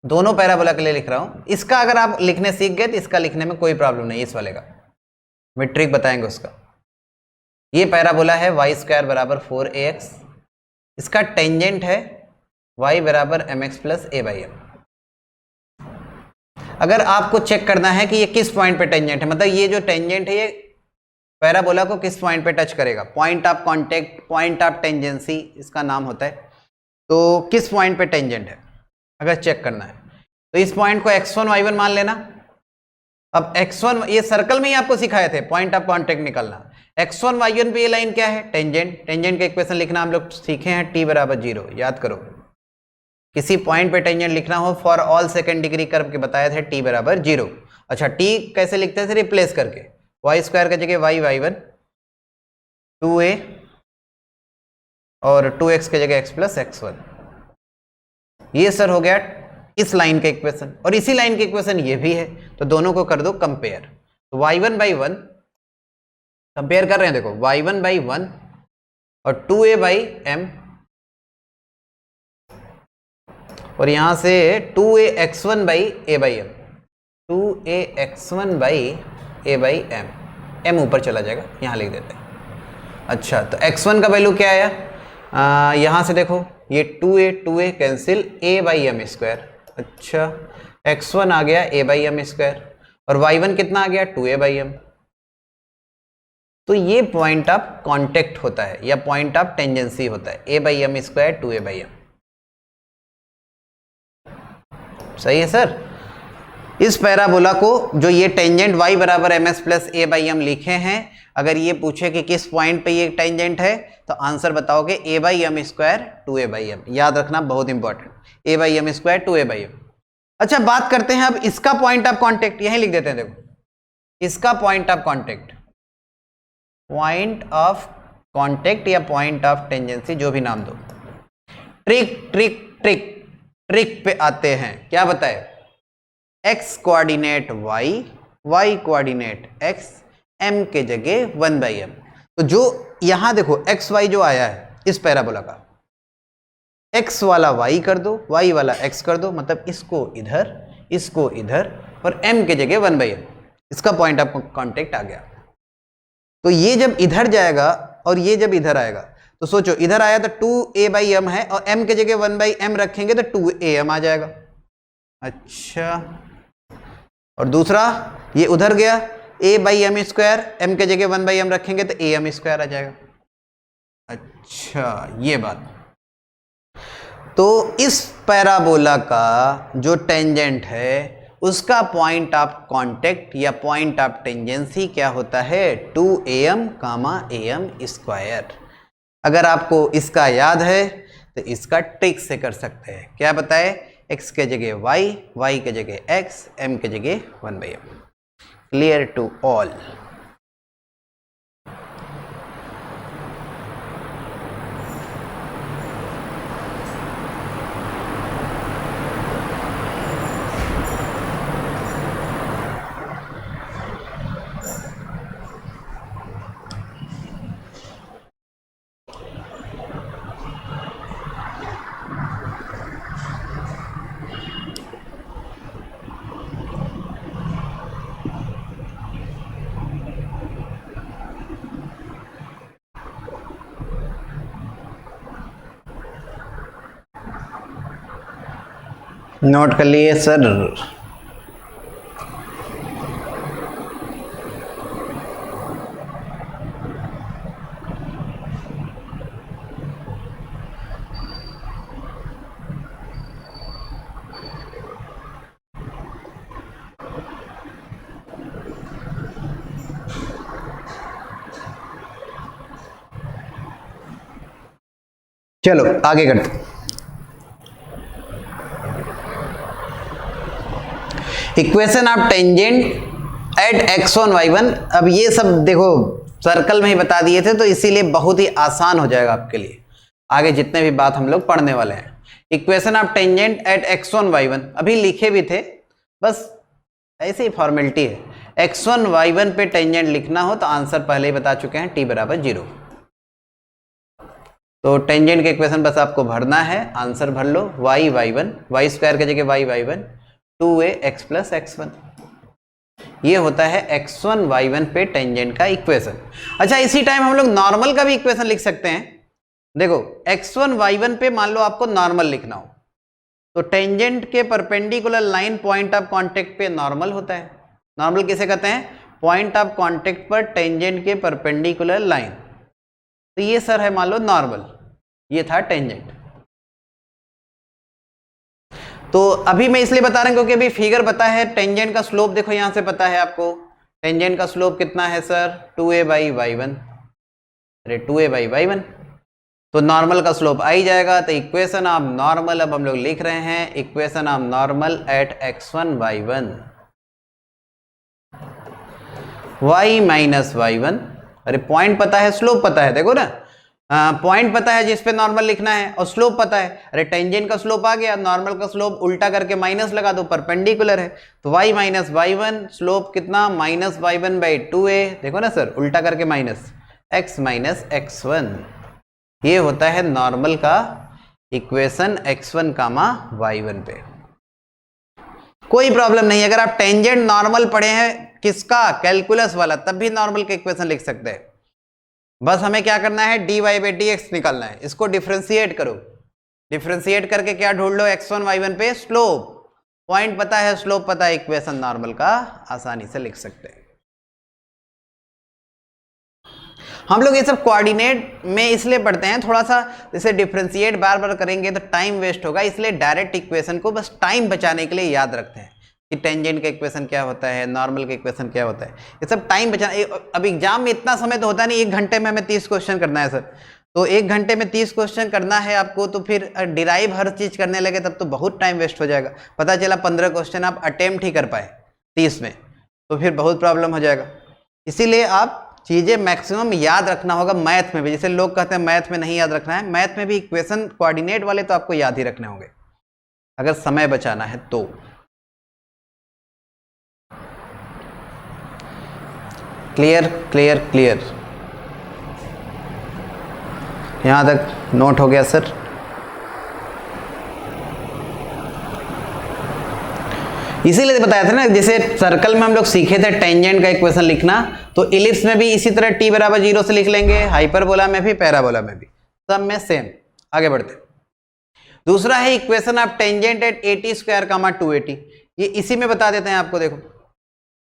दोनों पैराबोला के लिए लिख रहा हूं। इसका अगर आप लिखने सीख गए तो इसका लिखने में कोई प्रॉब्लम नहीं, इस वाले का मैं ट्रिक बताएंगे उसका। ये पैराबोला है y स्क्वायर बराबर 4ax, इसका टेंजेंट है y बराबर mx plus a by m। अगर आपको चेक करना है कि ये किस पॉइंट पे टेंजेंट है, मतलब ये जो टेंजेंट है ये पैराबोला को किस पॉइंट पे टच करेगा, point of contact, point of tangency इसका नाम होता है। तो किस पॉइंट पे टेंजेंट है अगर चेक करना है, तो इस पॉइंट को x1 y1 मान लेना। अब x1, ये सर्कल में ही आपको सिखाए थे पॉइंट ऑफ कांटेक्ट निकालना। x1 y1 पे ये लाइन क्या है, टेंजेंट। टेंजेंट का इक्वेशन लिखना हम लोग सीखे हैं, t बराबर 0। याद करो, किसी पॉइंट पे टेंजेंट लिखना हो for all second degree curve के बताए थे, t बराबर 0। अच्छा, t कैसे लिखते थे, रिप्लेस करके y स्क्वायर की जगह y1, 2a और 2x की जगह x प्लस x1। ये सर हो गया इस लाइन का इक्वेशन, और इसी लाइन का इक्वेशन ये भी है, तो दोनों को कर दो कंपेयर। तो y1 बाई 1 कंपेयर कर रहे हैं, देखो y1 बाई 1 और 2a बाई m, और यहां से 2a x1 by a by m, 2a x1 by a by m, m ऊपर चला जाएगा, यहां लिख देते हैं। अच्छा, तो x1 का वैल्यू क्या आया, यहां से देखो ये 2a cancel, a by m square. अच्छा, x1 आ गया a बाई m स्क्वायर, और y1 कितना आ गया, 2a बाई m। तो ये पॉइंट ऑफ कांटेक्ट होता है या पॉइंट ऑफ टेंजेंसी होता है, a by m square 2a by m। सही है सर। इस पैराबोला को जो ये टेंजेंट y बराबर ms plus a by m लिखे हैं, अगर ये पूछे कि किस पॉइंट पे ये टेंजेंट है, तो आंसर बताओगे a by m square 2a by m। याद रखना, बहुत important, a by m square 2a by m। अच्छा, बात करते हैं अब इसका पॉइंट ऑफ कांटेक्ट, यहीं लिख देते हैं, देखो इसका point of contact, point of contact या पॉइंट ऑफ टेंजेंसी, जो भी नाम दो। ट्रिक ट्रिक ट्रिक ट्रिक पे आते हैं, क्या बताए, x coordinate y, y coordinate x, m के जगह 1/m। तो जो यहां देखो x y जो आया है इस पैराबोला का, x वाला y कर दो, y वाला x कर दो, मतलब इसको इधर और m के जगह 1/m, इसका पॉइंट ऑफ कांटेक्ट आ गया। तो ये जब इधर जाएगा और ये जब इधर आएगा, तो सोचो इधर आया तो 2a/m है और m के जगह 1/m रखेंगे तो 2am आ जाएगा। अच्छा, और दूसरा ये उधर गया, a/m², m के जगह 1/m रखेंगे तो am² आ जाएगा। अच्छा, ये बात। तो इस पैराबोला का जो टेंजेंट है उसका पॉइंट ऑफ कांटेक्ट या पॉइंट ऑफ टेंजेंसी क्या होता है, 2am, am²। अगर आपको इसका याद है तो इसका ट्रिक से कर सकते हैं। क्या बताए, x के जगह y, y के जगह x, m के जगह 1/m। Clear to all. Note कर लिए सर। चलो आगे करते हैं। Equation of tangent at x1 y1। अब ये सब देखो सर्कल में ही बता दिए थे, तो इसीलिए बहुत ही आसान हो जाएगा आपके लिए आगे जितने भी बात हम लोग पढ़ने वाले हैं। Equation of tangent at x1 y1 अभी लिखे भी थे, बस ऐसे ही फॉर्मेलिटी है। x1 y1 पे टेंजेंट लिखना हो तो आंसर पहले ही बता चुके हैं, t बराबर 0। तो टेंजेंट के इक्वेशन बस आपको भरना है, आंसर भर लो, y y1, y² के जगह y y1, 2ax + x1। ये होता है x1 y1 पे टेंजेंट का इक्वेशन। अच्छा, इसी टाइम हम लोग नॉर्मल का भी इक्वेशन लिख सकते हैं। देखो x1 y1 पे मान लो आपको नॉर्मल लिखना हो, तो टेंजेंट के perpendicular line point of contact पे नॉर्मल होता है। नॉर्मल किसे कहते हैं, पॉइंट ऑफ कांटेक्ट पर टेंजेंट के परपेंडिकुलर लाइन। तो ये सर है मान लो नॉर्मल, ये था टेंजेंट। तो अभी मैं इसलिए बता रहा हूं क्योंकि अभी फिगर पता है, टेंजेंट का स्लोप देखो यहां से पता है आपको। टेंजेंट का स्लोप कितना है सर, 2a/y1। अरे 2a/y1, तो नॉर्मल का स्लोप आ ही जाएगा। तो इक्वेशन ऑफ नॉर्मल अब हम लोग लिख रहे हैं, equation of normal at x1 y1, y - y1। अरे पॉइंट पता है, स्लोप पता है, देखो ना, पॉइंट पता है जिस पे नॉर्मल लिखना है और स्लोप पता है। अरे टेंजेंट का स्लोप आ गया, नॉर्मल का स्लोप उल्टा करके माइनस लगा दो, परपेंडिकुलर है। तो y - y1 स्लोप कितना, -y1/2a। देखो ना सर, उल्टा करके माइनस, x - x1। ये होता है नॉर्मल का इक्वेशन x1, y1 पे। कोई प्रॉब्लम नहीं, अगर आप टेंजेंट नॉर्मल पढ़े हैं किसका, कैलकुलस वाला, तब भी नॉर्मल का इक्वेशन लिख सकते हैं। बस हमें क्या करना है, dy/dx निकालना है। इसको डिफरेंशिएट करो, डिफरेंशिएट करके क्या ढूंढ लो, x1 y1 पे स्लोप। पॉइंट पता है, स्लोप पता है, इक्वेशन नॉर्मल का आसानी से लिख सकते हैं। हम लोग ये सब कोऑर्डिनेट में इसलिए पढ़ते हैं, थोड़ा सा इसे डिफरेंशिएट बार बार करेंगे तो टाइम वेस्ट होगा, इसलिए डायरेक्ट इक्वेशन को बस टाइम बचाने के लिए याद रखते हैं कि टेंजेंट का इक्वेशन क्या होता है, नॉर्मल का इक्वेशन क्या होता है। ये सब टाइम बचाना। अब एग्जाम में इतना समय तो होता नहीं, 1 घंटे में हमें 30 क्वेश्चन करना है सर। तो 1 घंटे में 30 क्वेश्चन करना है आपको, तो फिर डिराइव हर चीज़ करने लगे तब तो बहुत टाइम वेस्ट हो जाएगा। पता चला 15 क्वेश्चन आप अटेम्प्ट ही कर पाए 30 में, तो फिर बहुत प्रॉब्लम हो जाएगा। इसीलिए आप चीज़ें मैक्सिमम याद रखना होगा। मैथ में भी, जैसे लोग कहते हैं मैथ में नहीं याद रखना है, मैथ में भी इक्वेशन कोऑर्डिनेट वाले तो आपको याद ही रखने होंगे अगर समय बचाना है तो। क्लियर क्लियर क्लियर, यहाँ तक नोट हो गया सर। इसीलिए बताया था ना, जैसे सर्कल में हम लोग सीखे थे टेंजेंट का इक्वेशन लिखना, तो इलिप्स में भी इसी तरह t बराबर 0 से लिख लेंगे, हाइपरबोला में भी, पैराबोला में भी, सब में सेम। आगे बढ़ते। दूसरा है equation of tangent at AT² 2AT। ये इसी में बता देते हैं आपको, देखो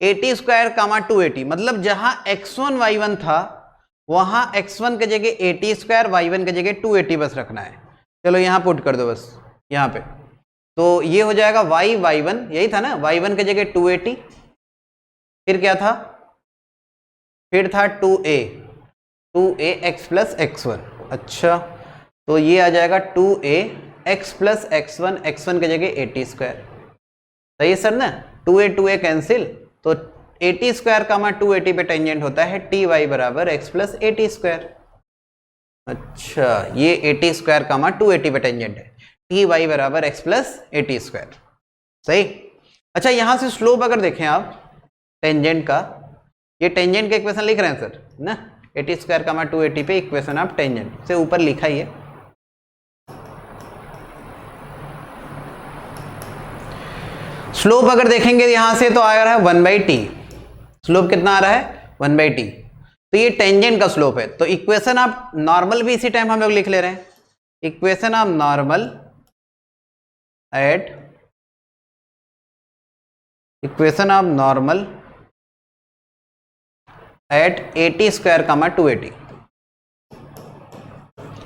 AT² 2AT मतलब जहां x1 y1 था वहां x1 के जगह AT², y1 के जगह 2AT बस रखना है। चलो यहां पुट कर दो बस यहां पे, तो ये हो जाएगा y1, यही था ना, y1 के जगह 2AT, फिर क्या था, फिर था 2a x प्लस x1। अच्छा, तो ये आ जाएगा 2a x plus x1, x1 के जगह AT²। सही है सर ना, 2a कैंसिल, तो AT² 2AT पे टेंजेंट होता है ty बराबर x प्लस AT²। अच्छा, ये AT² 2AT पे टेंजेंट है, ty बराबर x प्लस AT²। सही। अच्छा, यहां से स्लोप अगर देखें आप टेंजेंट का, ये टेंजेंट का इक्वेशन लिख रहे हैं सर ना, AT² 2AT पे इक्वेशन ऑफ टेंजेंट से ऊपर लिखा ही है। स्लोप अगर देखेंगे यहां से तो आ रहा है 1/t, स्लोप कितना आ रहा है 1/t, तो ये टेंजेंट का स्लोप है। तो इक्वेशन ऑफ नॉर्मल भी इसी टाइम हम लोग लिख ले रहे हैं, equation of normal at equation of normal at AT² 2AT।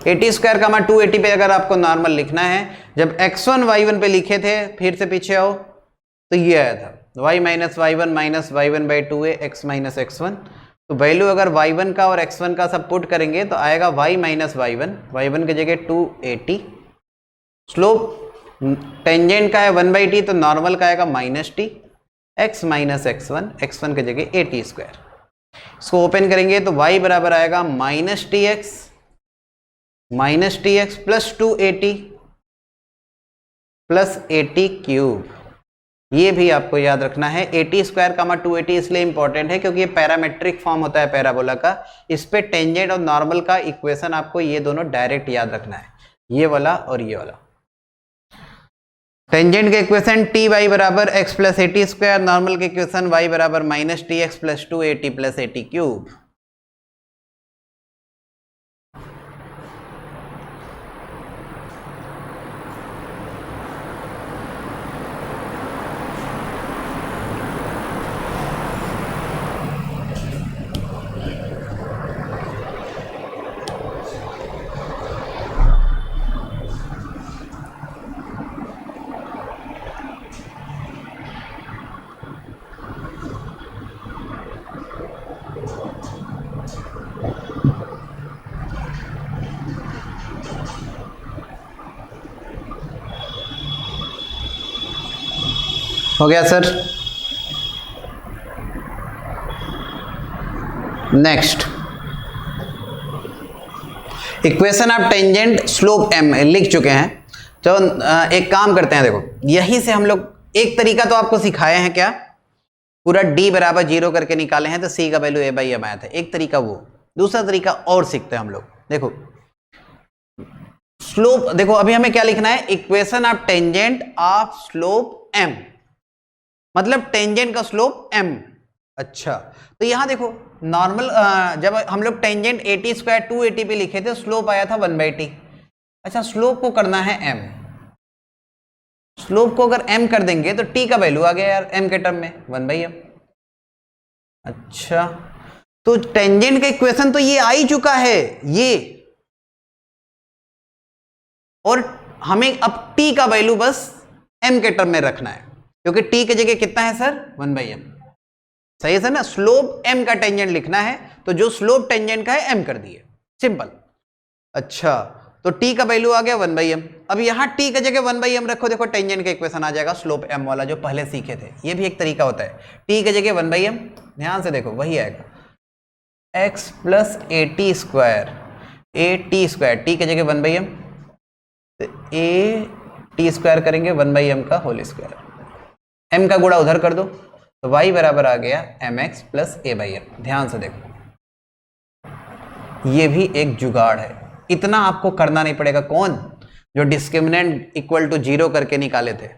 AT² 2AT पे अगर आपको नॉर्मल लिखना है, जब x1 y1 पे लिखे थे, फिर से पीछे आओ, तो ये आया था y minus y1 minus y1/2a x minus x1। तो वैल्यू अगर y1 का और x1 का सब पुट करेंगे तो आएगा y माइनस y1 की जगह 2AT। स्लोप टेंजेंट का है 1/t, तो नॉर्मल का आएगा -t, x माइनस x1 की जगह AT²। इसको ओपन करेंगे तो y बराबर आएगा -tx plus 2AT plus AT³। ये भी आपको याद रखना है। AT² 2AT इसलिए इंपॉर्टेंट है क्योंकि ये पैरामेट्रिक फॉर्म होता है पैराबोला का, इस पे टेंजेंट और नॉर्मल का इक्वेशन आपको ये दोनों डायरेक्ट याद रखना है, ये वाला और ये वाला। टेंजेंट के इक्वेशन ty बराबर x प्लस AT², नॉर्मल के इक्वेशन y बराबर -tx plus 2AT plus AT³। हो गया sir. Next equation of tangent slope m लिख चुके हैं। तो एक काम करते हैं, देखो यहीं से हम लोग एक तरीका तो आपको सिखाए हैं, क्या पूरा d बराबर 0 करके निकाले हैं तो c का वैल्यू a/m आया था, एक तरीका वो। दूसरा तरीका और सीखते हैं हम लोग। देखो स्लोप, देखो अभी हमें क्या लिखना है, equation of tangent of slope m, मतलब टेंजेंट का स्लोप m। अच्छा, तो यहां देखो नॉर्मल, जब हम लोग टेंजेंट AT² 2AT पे लिखे थे, स्लोप आया था 1/t। अच्छा, स्लोप को करना है m, स्लोप को अगर m कर देंगे तो t का वैल्यू आ गया यार m के टर्म में 1/m। अच्छा, तो टेंजेंट का इक्वेशन तो ये आ ही चुका है ये, और हमें अब t का वैल्यू बस m के टर्म में रखना है, क्योंकि t की जगह कितना है सर 1/m। सही है सर ना, स्लोप m का टेंजेंट लिखना है तो जो स्लोप टेंजेंट का है m कर दिए, सिंपल। अच्छा, तो t का वैल्यू आ गया 1/m। अब यहां t की जगह 1/m रखो, देखो टेंजेंट का इक्वेशन आ जाएगा स्लोप m वाला जो पहले सीखे थे। ये भी एक तरीका होता है, t की जगह 1/m, ध्यान से देखो वही आएगा x प्लस AT², t की जगह 1/m, तो AT² करेंगे 1/m का होल स्क्वायर, m का गुणा उधर कर दो, तो y बराबर आ गया mx plus a by m। ध्यान से देखो, ये भी एक जुगाड़ है, इतना आपको करना नहीं पड़ेगा। कौन? जो डिस्क्रिमिनेंट इक्वल टू 0 करके निकाले थे,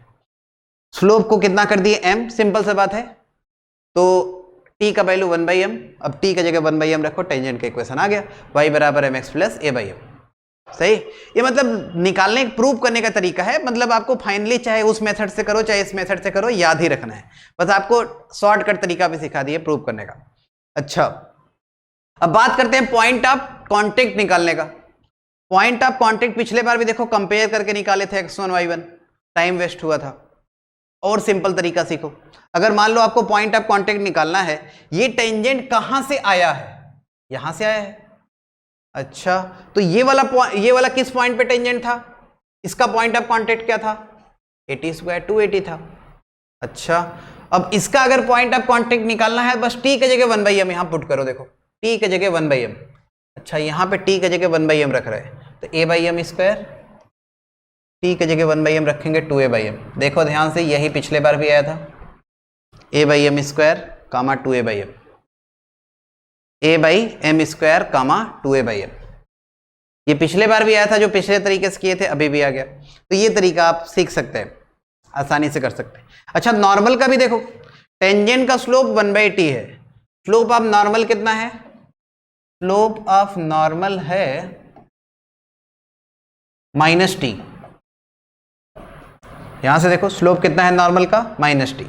स्लोप को कितना कर दिए m, सिंपल सा बात है। तो t का वैल्यू 1/m, अब t की जगह 1/m रखो, टेंजेंट का इक्वेशन आ गया, y बराबर mx plus a by m। सही, ये मतलब निकालने प्रूव करने का तरीका है, मतलब आपको फाइनली चाहे उस मेथड से करो चाहे इस मेथड से करो, याद ही रखना है, बस आपको शॉर्टकट तरीका भी सिखा दिए प्रूव करने का। अच्छा, अब बात करते हैं पॉइंट ऑफ कांटेक्ट निकालने का। पॉइंट ऑफ कांटेक्ट पिछले बार भी देखो कंपेयर करके निकाले थे x1 y1, टाइम वेस्ट हुआ था। और सिंपल तरीका सीखो, अगर मान लो आपको पॉइंट ऑफ कांटेक्ट निकालना है, ये टेंजेंट कहां से आया है? यहां से आया है। अच्छा, तो ये वाला किस पॉइंट पे टेंजेंट था? इसका पॉइंट ऑफ कांटेक्ट क्या था? 80² 280 था। अच्छा, अब इसका अगर पॉइंट ऑफ कांटेक्ट निकालना है, बस t की जगह 1/m यहां पुट करो, देखो t की जगह 1/m। अच्छा, यहां पे t की जगह 1/m रख रहे हैं, तो a/m स्क्वायर, t की जगह 1/m रखेंगे 2a/m। देखो ध्यान से, यही पिछले बार भी आया था, a/m स्क्वायर कामा 2a/m, a/m स्क्वायर कामा 2a/m। ये पिछले बार भी आया था, जो पिछले तरीके से किए थे, अभी भी आ गया। तो ये तरीका आप सीख सकते हैं, आसानी से कर सकते हैं। अच्छा, नॉर्मल का भी देखो, टेंजेंट का स्लोप 1/t है, स्लोप ऑफ नॉर्मल कितना है? स्लोप ऑफ नॉर्मल है -t। यहां से देखो स्लोप कितना है नॉर्मल का? -t।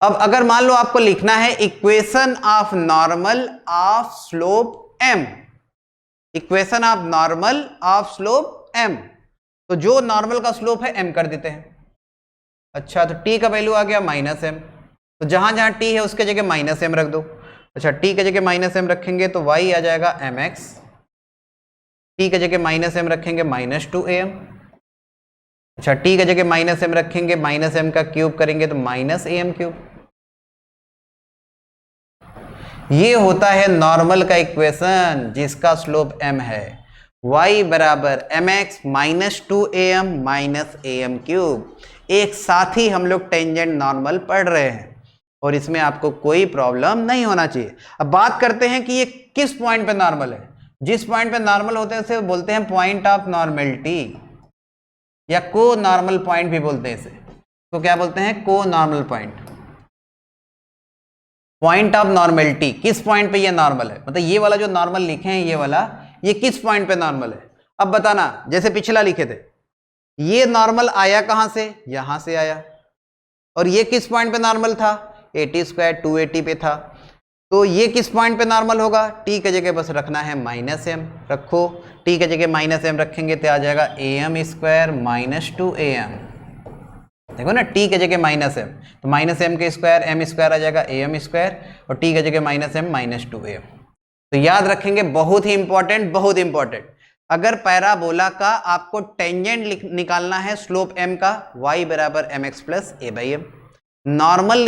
अब अगर मान लो आपको लिखना है equation of normal of slope m, equation of normal of slope m, तो जो नॉर्मल का स्लोप है m कर देते हैं। अच्छा, तो t का वैल्यू आ गया -m, तो जहां जहां t है उसके जगह -m रख दो। अच्छा, t की जगह -m रखेंगे तो y आ जाएगा mx, t की जगह -m रखेंगे -2am। अच्छा, t की जगह -m रखेंगे, -m का क्यूब करेंगे तो -am³। ये होता है नॉर्मल का इक्वेशन जिसका स्लोप m है। y बराबर mx -2am -am³। एक साथ ही हम लोग टेंजेंट नॉर्मल पढ़ रहे हैं और इसमें आपको कोई प्रॉब्लम नहीं होना चाहिए। अब बात करते हैं कि ये किस पॉइंट पे नॉर्मल है। जिस पॉइंट पे नॉर्मल होते हैं उसे बोलते हैं पॉइंट ऑफ नॉर्मेलिटी, या को नॉर्मल पॉइंट भी बोलते हैं इसे। तो क्या बोलते हैं? को normal point, point of normality. किस पॉइंट पे ये नॉर्मल है, मतलब ये वाला जो नॉर्मल लिखे हैं ये वाला, ये किस पॉइंट पे नॉर्मल है। अब बताना, जैसे पिछला लिखे थे, ये नॉर्मल आया कहां से? यहां से आया। और ये किस पॉइंट पे नॉर्मल था? 80² 280 पे था। तो ये किस पॉइंट पे नॉर्मल होगा? t की जगह बस रखना है -m रखो, t की जगह -m रखेंगे तो आ जाएगा am² -2am। देखो ना, t की जगह -m, तो -m के स्क्वायर m स्क्वायर आ जाएगा am² और t की जगह -m -2am। तो याद रखेंगे, बहुत ही इंपॉर्टेंट, बहुत इंपॉर्टेंट। अगर पैराबोला का आपको टेंजेंट निकालना है स्लोप m का, y बराबर mx प्लस a/m। नॉर्मल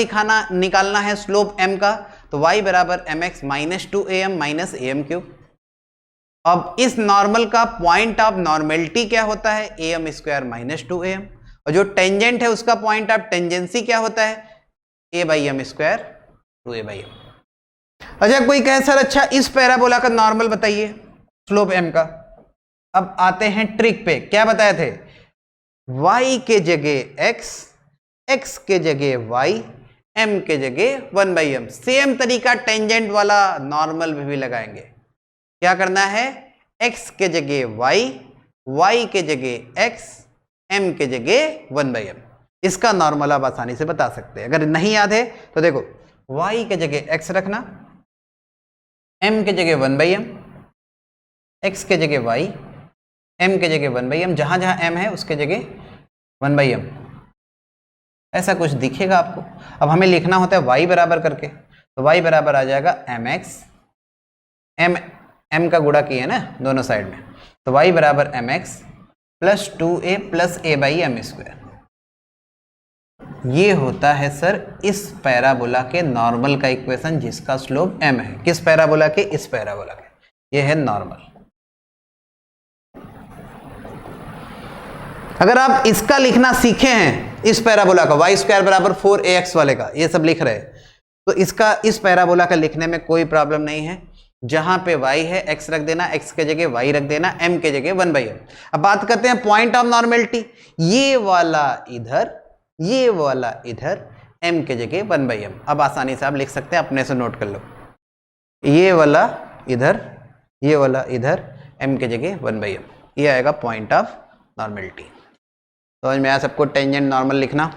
निकालना है स्लोप m का, तो y बराबर mx -2am -am³। अब इस नॉर्मल का पॉइंट ऑफ नॉर्मेलिटी क्या होता है? am² -2am। और जो टेंजेंट है उसका पॉइंट ऑफ टेंजेंसी क्या होता है? a/m² 2a/m। अच्छा, कोई कहे सर अच्छा इस पैराबोला का नॉर्मल बताइए स्लोप m का। अब आते हैं ट्रिक पे। क्या बताए थे? y के जगह x, x के जगह y, m के जगह 1/m। सेम तरीका टेंजेंट वाला नॉर्मल भी लगाएंगे। क्या करना है? x के जगह y, y के जगह x, m के जगह 1/m। इसका नॉर्मल आप आसानी से बता सकते हैं। अगर नहीं याद है तो देखो, y के जगह x रखना, m के जगह 1/m, x के जगह y, m के जगह 1/m, जहां जहां m है उसके जगह 1/m। ऐसा कुछ दिखेगा आपको। अब हमें लिखना होता है y बराबर करके, तो y बराबर आ जाएगा mx, m का गुणा किए ना दोनों साइड में, तो y बराबर mx plus 2a plus a/m²। ये होता है सर इस पैराबोला के नॉर्मल का इक्वेशन जिसका स्लोप m है। किस पैराबोला के? इस पैराबोला के। ये है नॉर्मल। अगर आप इसका लिखना सीखे हैं, इस पैराबोला का y² बराबर 4ax वाले का, ये सब लिख रहे हैं, तो इसका इस पैराबोला का लिखने में कोई प्रॉब्लम नहीं है। जहां पे y है x रख देना, x के जगह y रख देना, m के जगह 1/m। अब बात करते हैं पॉइंट ऑफ नॉर्मेलिटी। ये वाला इधर, ये वाला इधर, m के जगह 1/m। अब आसानी से आप लिख सकते हैं, अपने से नोट कर लो। ये वाला इधर, ये वाला इधर, m के जगह 1/m। ये आएगा पॉइंट ऑफ नॉर्मेलिटी। समझ में आया सबको? टेंजेंट नॉर्मल लिखना।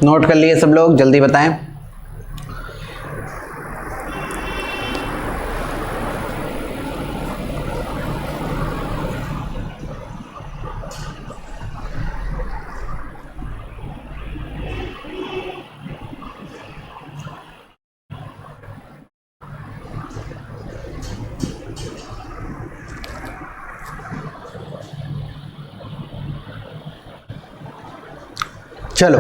नोट कर लिए सब लोग? जल्दी बताएं। चलो,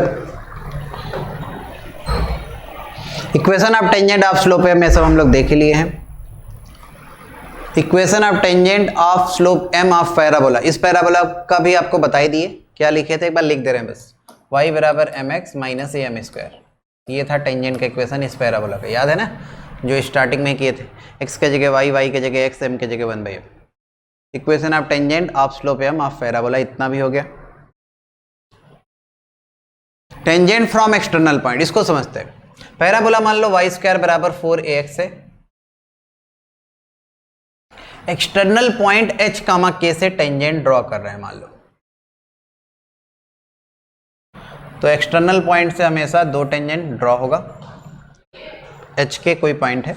equation of tangent of slope M, सब हम लोग देख ही लिए हैं। Equation of tangent of slope M of parabola, इस पैराबोला का भी आपको बता ही दिए। क्या लिखे थे एक बार लिख दे रहे हैं बस, y बराबर mx माइनस am स्क्वायर। ये था टेंजेंट का इक्वेशन इस पैराबोला का, याद है ना, जो स्टार्टिंग में किए थे। x के जगह y, y के जगह x, m के जगह 1/m। Equation of tangent of slope M of parabola, इतना भी हो गया। टेंजेंट फ्रॉम एक्सटर्नल पॉइंट, इसको समझते हैं। पैराबोला मान लो y स्क्वायर बराबर 4ax है, एक्सटर्नल पॉइंट h कामा k से टेंजेंट ड्रॉ कर रहे हैं मान लो। तो एक्सटर्नल पॉइंट से हमेशा दो टेंजेंट ड्रॉ होगा। h के कोई पॉइंट है,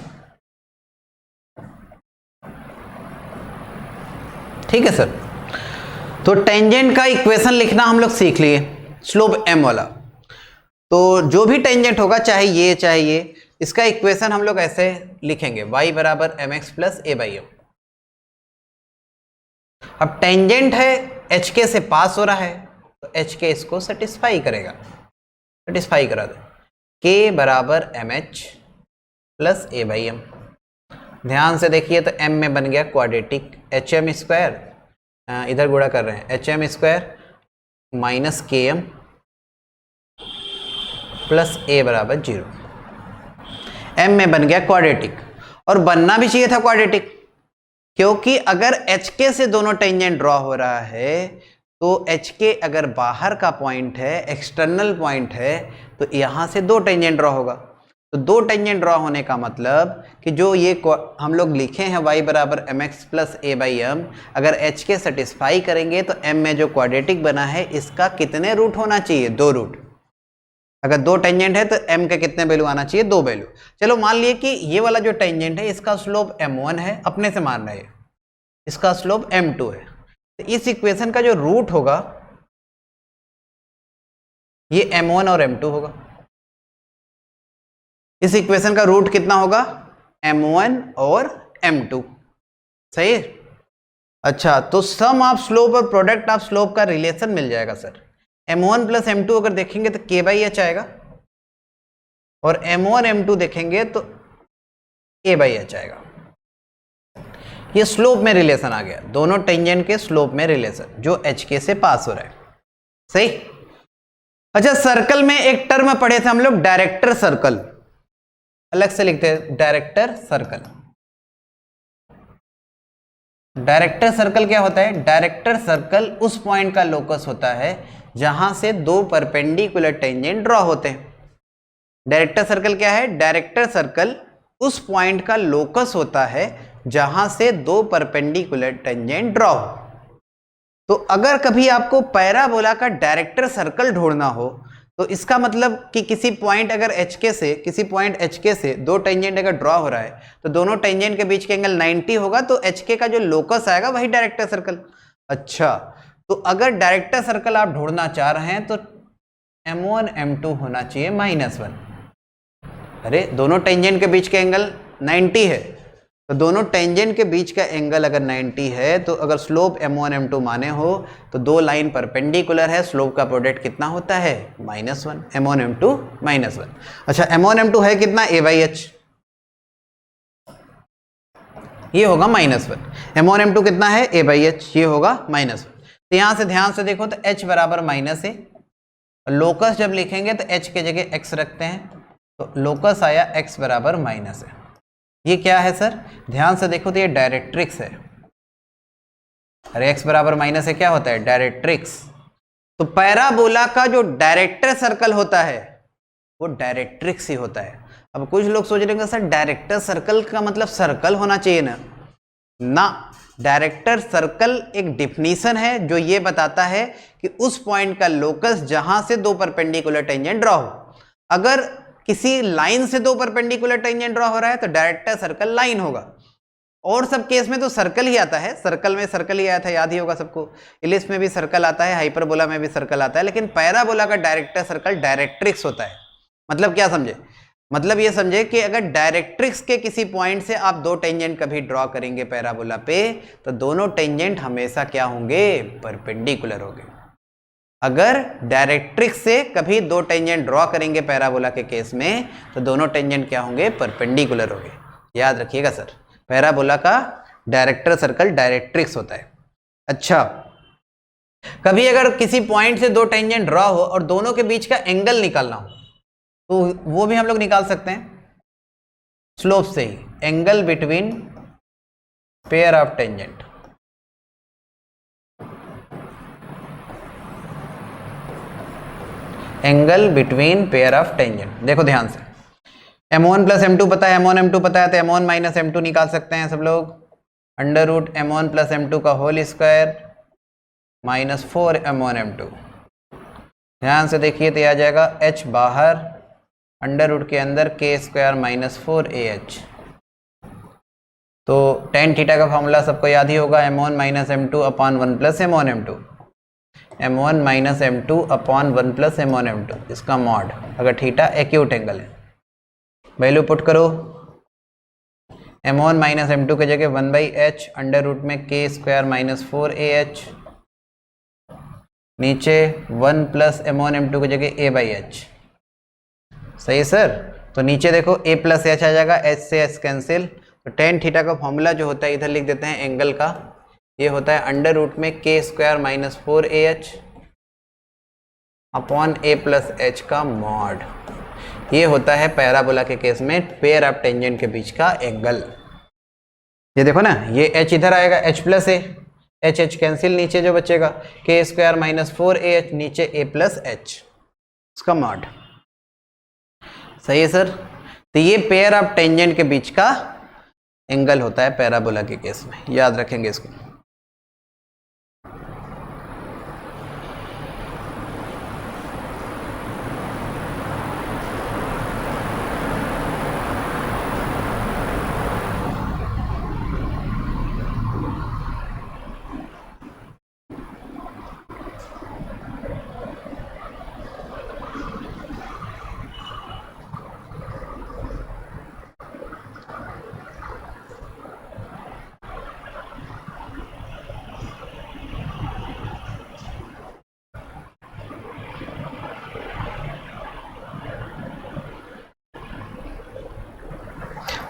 ठीक है सर। तो टेंजेंट का इक्वेशन लिखना हम लोग सीख लिए, स्लोप m वाला। तो जो भी टेंजेंट होगा, चाहे ये, इसका इक्वेशन हम लोग ऐसे लिखेंगे, y बराबर mx प्लस a/m। अब टेंजेंट है एच के से पास हो रहा है, तो एच के इसको सेटिस्फाई करेगा, सेटिस्फाई करा दो। k बराबर mh प्लस a/m। ध्यान से देखिए तो m में बन गया क्वाड्रेटिक, hm स्क्वायर, इधर गुणा कर रहे हैं, hm square minus km plus a बराबर 0। m में बन गया क्वाड्रेटिक, और बनना भी चाहिए था क्वाड्रेटिक, क्योंकि अगर एच के से दोनों टेंजेंट ड्रॉ हो रहा है, तो एच के अगर बाहर का पॉइंट है, एक्सटर्नल पॉइंट है, तो यहां से दो टेंजेंट ड्रॉ होगा। तो दो टेंजेंट ड्रॉ होने का मतलब कि जो ये हम लोग लिखे हैं y बराबर mx प्लस a/m, अगर h के सेटिस्फाई करेंगे तो m में जो क्वाड्रेटिक बना है इसका कितने रूट होना चाहिए? 2 रूट। अगर दो टेंजेंट है तो m के कितने वैल्यू आना चाहिए? 2 वैल्यू। चलो मान लिए कि ये वाला जो टेंजेंट है इसका स्लोप m1 है, अपने से मान रहे हैं, इसका स्लोप m2 है। तो इस इक्वेशन का जो रूट होगा ये m1 और m2 होगा। इस इक्वेशन का रूट कितना होगा? m1 और m2, सही है। अच्छा, तो सम ऑफ स्लोप और प्रोडक्ट ऑफ स्लोप का रिलेशन मिल जाएगा सर। m1 प्लस m2 अगर देखेंगे तो k/h आएगा, और m1 m2 देखेंगे तो a/h आएगा। ये स्लोप में रिलेशन आ गया, दोनों टेंजेंट के स्लोप में रिलेशन जो hk से पास हो रहा है, सही। अच्छा, सर्कल में एक टर्म पढ़े थे हम लोग, डायरेक्टर सर्कल, अलग से लिखते हैं डायरेक्टर सर्कल। डायरेक्टर सर्कल क्या होता है? डायरेक्टर सर्कल उस पॉइंट का लोकस होता है जहां से दो परपेंडिकुलर टेंजेंट ड्रॉ होते हैं। डायरेक्टर सर्कल क्या है? डायरेक्टर सर्कल उस पॉइंट का लोकस होता है जहां से दो परपेंडिकुलर टेंजेंट ड्रॉ हो। तो अगर कभी आपको पैराबोला का डायरेक्टर सर्कल ढूंढना हो, तो इसका मतलब कि किसी पॉइंट अगर HK से, किसी पॉइंट HK से दो टेंजेंट अगर ड्रॉ हो रहा है, तो दोनों टेंजेंट के बीच के एंगल 90 होगा, तो HK का जो लोकस आएगा वही डायरेक्टर सर्कल। अच्छा, तो अगर डायरेक्टर सर्कल आप ढूंढना चाह रहे हैं तो M1 M2 होना चाहिए -1। अरे दोनों टेंजेंट के बीच का एंगल 90 है, तो दोनों टेंजेंट के बीच का एंगल अगर 90 है तो अगर स्लोप M1 M2 माने हो तो दो लाइन परपेंडिकुलर है, स्लोप का प्रोडक्ट कितना होता है -1, M1 M2 -1। अच्छा M1 M2 है कितना a/h, ये होगा -1। M1 M2 कितना है a/h, ये होगा -1। तो यहां से ध्यान से देखो तो h बराबर -a, लोकस जब लिखेंगे तो h के जगह x रखते हैं, तो लोकस आया x बराबर -a। ये क्या है सर, ध्यान से देखो तो ये डायरेक्ट्रिक्स है। अरे x बराबर -a क्या होता है, डायरेक्ट्रिक्स। तो पैराबोला का जो डायरेक्टर सर्कल होता है वो डायरेक्ट्रिक्स ही होता है। अब कुछ लोग सोच रहे हैं सर डायरेक्टर सर्कल का मतलब सर्कल होना चाहिए ना, डायरेक्टर सर्कल एक डिफिनीशन है जो ये बताता है कि उस पॉइंट का लोकस जहां से दो परपेंडिकुलर टेंजेंट ड्रॉ हो। अगर किसी लाइन से दो परपेंडिकुलर टेंजेंट ड्रॉ हो रहा है तो डायरेक्टर सर्कल लाइन होगा, और सब केस में तो सर्कल ही आता है, सर्कल में सर्कल ही आया था, याद ही होगा सबको। इलिप्स में भी सर्कल आता है, हाइपरबोला में भी सर्कल आता है, लेकिन पैराबोला का डायरेक्टर सर्कल डायरेक्ट्रिक्स होता है। मतलब क्या समझे, मतलब ये समझे कि अगर डायरेक्ट्रिक्स के किसी पॉइंट से आप दो टेंजेंट कभी ड्रॉ करेंगे पैराबोला पे तो दोनों टेंजेंट हमेशा क्या होंगे, परपेंडिकुलर होंगे। अगर डायरेक्ट्रिक्स से कभी दो टेंजेंट ड्रॉ करेंगे पैराबोला के केस में तो दोनों टेंजेंट क्या होंगे, परपेंडिकुलर होंगे। याद रखिएगा सर, पैराबोला का डायरेक्टर सर्कल डायरेक्ट्रिक्स होता है। अच्छा, कभी अगर किसी पॉइंट से दो टेंजेंट ड्रॉ हो और दोनों के बीच का एंगल निकालना हो तो वो भी हम लोग निकाल सकते हैं स्लोप से ही, angle between pair of tangent. Angle between pair of tangent, देखो ध्यान से, M1 प्लस M2 पता है, M1 M2 पता है, तो M1 माइनस M2 निकाल सकते हैं सब लोग। Under root M1 plus M2 का whole square minus 4 M1 M2। ध्यान से देखिए तो आ जाएगा h बाहर, अंडर रूट के अंदर k स्क्वायर माइनस 4ah। तो tan थीटा का फॉर्मूला सबको याद ही होगा, M1 minus M2 upon 1 plus M1 M2, M1 minus M2 upon 1 plus M1 M2, इसका मॉड, अगर थीटा एक्यूट एंगल है। वैल्यू पुट करो, M1 माइनस M2 के जगह 1/h अंडर रूट में k स्क्वायर माइनस 4ah, नीचे 1 प्लस M1 M2 की जगह a/h। सही सर, तो नीचे देखो a प्लस h आ जाएगा, h से h कैंसिल, तो tan थीटा का फॉर्मूला जो होता है इधर लिख देते हैं एंगल का, ये होता है अंडर रूट में k square minus 4ah upon a plus h का मॉड। ये होता है पैराबोला के केस में पेयर ऑफ टेंजेंट के बीच का एंगल। ये देखो ना, ये h इधर आएगा, h plus a, h h cancel, नीचे जो बचेगा k स्क्वायर माइनस 4ah, नीचे a प्लस h, इसका मॉड। सही है सर, तो ये पेयर ऑफ टेंजेंट के बीच का एंगल होता है पैराबोला के केस में, याद रखेंगे इसको।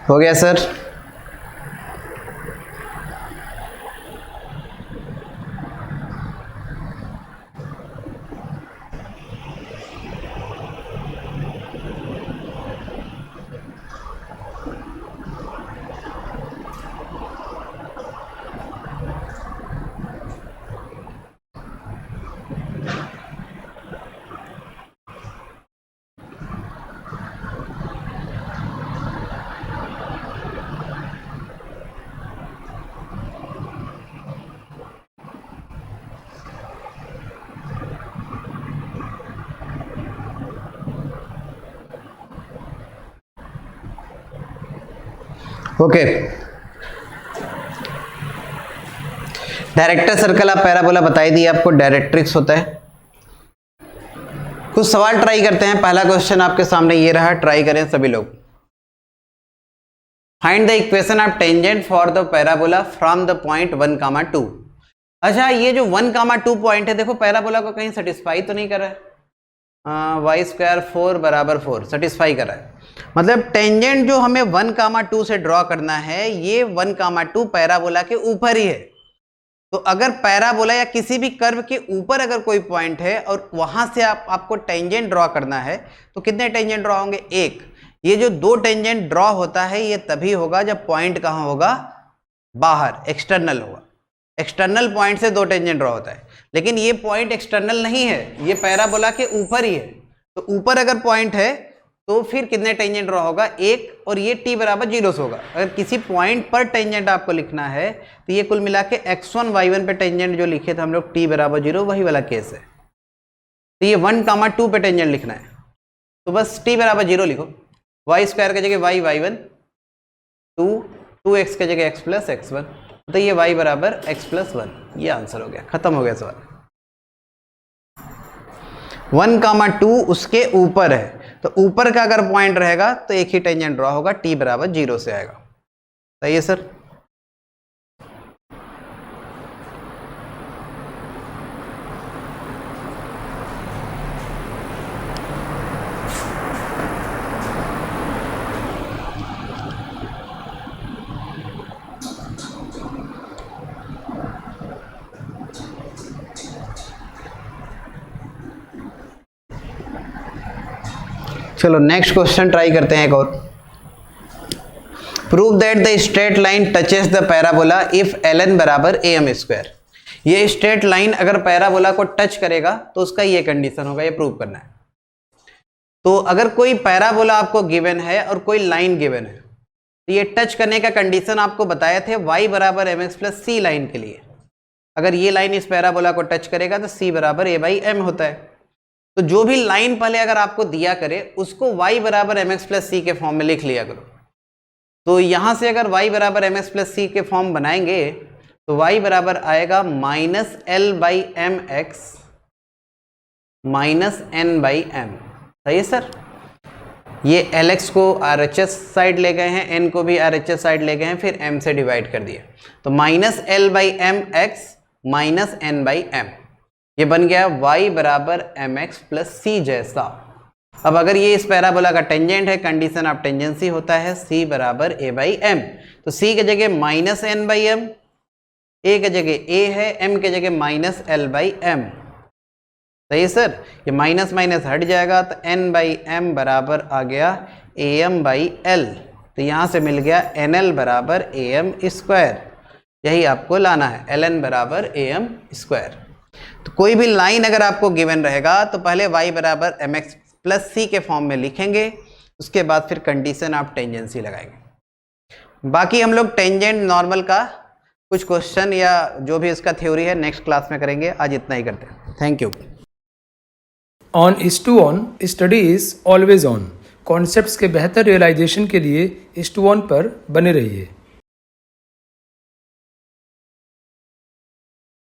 हो गया सर, ओके। डायरेक्टर सर्कल आप पैराबोला बता ही दिए आपको, डायरेक्ट्रिक्स होता है। कुछ सवाल ट्राई करते हैं। पहला क्वेश्चन आपके सामने ये रहा, ट्राई करें सभी लोग। Find the equation of tangent for the parabola from the point 1,2। अच्छा, ये जो 1,2 पॉइंट है, देखो पैराबोला को कहीं सेटिस्फाई तो नहीं कर रहा है। वाई स्क्वायर 4 बराबर 4 सेटिस्फाई कर रहा है। मतलब टेंजेंट जो हमें 1,2 से ड्रॉ करना है, ये 1,2 पैराबोला के ऊपर ही है। तो अगर पैराबोला या किसी भी कर्व के ऊपर अगर कोई पॉइंट है और वहां से आपको टेंजेंट ड्रॉ करना है, तो कितने टेंजेंट ड्रॉ होंगे? एक। ये जो 2 टेंजेंट ड्रॉ होता है ये तभी होगा जब पॉइंट कहाँ होगा? बाहर, एक्सटर्नल होगा। एक्सटर्नल पॉइंट से 2 टेंजेंट ड्रॉ होता है, लेकिन ये पॉइंट एक्सटर्नल नहीं है, ये पैराबोला के ऊपर ही है। तो ऊपर अगर पॉइंट है तो फिर कितने टेंजेंट ड्रॉ होगा? एक। और ये t बराबर 0 से होगा। अगर किसी पॉइंट पर टेंजेंट आपको लिखना है तो ये कुल मिला के x1 y1 पे टेंजेंट जो लिखे थे हम लोग t बराबर 0, वही वाला केस है। तो ये 1,2 पे टेंजेंट लिखना है, तो बस t बराबर 0 लिखो। वाई स्क्वायर की जगह y y1, 2x की जगह x प्लस x1, तो ये y बराबर x प्लस 1। ये आंसर हो गया, खत्म हो गया सवाल। 1,2 उसके ऊपर है, तो ऊपर का अगर पॉइंट रहेगा तो एक ही टेंजेंट ड्रॉ होगा, t बराबर 0 से आएगा। सही है सर? चलो नेक्स्ट क्वेश्चन ट्राई करते हैं एक और। Prove that the straight line touches the parabola if ln बराबर am स्क्वायर। ये स्ट्रेट लाइन अगर पैराबोला को टच करेगा तो उसका ये कंडीशन होगा, ये प्रूव करना है। तो अगर कोई पैराबोला आपको गिवन है और कोई लाइन गिवन है, तो ये टच करने का कंडीशन आपको बताए थे y बराबर mx प्लस c लाइन के लिए। अगर ये लाइन इस पैराबोला को टच करेगा तो c बराबर a बाई m होता है। तो जो भी लाइन पहले अगर आपको दिया करे उसको y बराबर mx प्लस c के फॉर्म में लिख लिया करो। तो यहां से अगर y बराबर mx प्लस c के फॉर्म बनाएंगे तो y बराबर आएगा minus l by M X minus n by m। सही है सर? ये lx को RHS साइड ले गए हैं, n को भी RHS साइड ले गए हैं, फिर m से डिवाइड कर दिए, तो minus l by M X minus n by m। ये बन गया y बराबर mx प्लस c जैसा। अब अगर ये इस पैराबोला का टेंजेंट है, कंडीशन ऑफ टेंजेंसी होता है c बराबर a बाई m। तो c की जगह minus n by m, a की जगह a है, m की जगह माइनस l बाई m। सही है सर? ये माइनस माइनस हट जाएगा तो n बाई m बराबर आ गया am बाई l। तो यहाँ से मिल गया nl बराबर am स्क्वायर। यही आपको लाना है, ln बराबर am स्क्वायर। तो कोई भी लाइन अगर आपको गिवन रहेगा तो पहले y बराबर mx प्लस c के फॉर्म में लिखेंगे, उसके बाद फिर कंडीशन ऑफ टेंजेंसी लगाएंगे। बाकी हम लोग टेंजेंट नॉर्मल का कुछ क्वेश्चन या जो भी इसका थ्योरी है नेक्स्ट क्लास में करेंगे। आज इतना ही करते हैं। Thank you. On IS2ON study is always on. Concepts के बेहतर रियलाइजेशन के लिए IS2ON पर बने रहिए।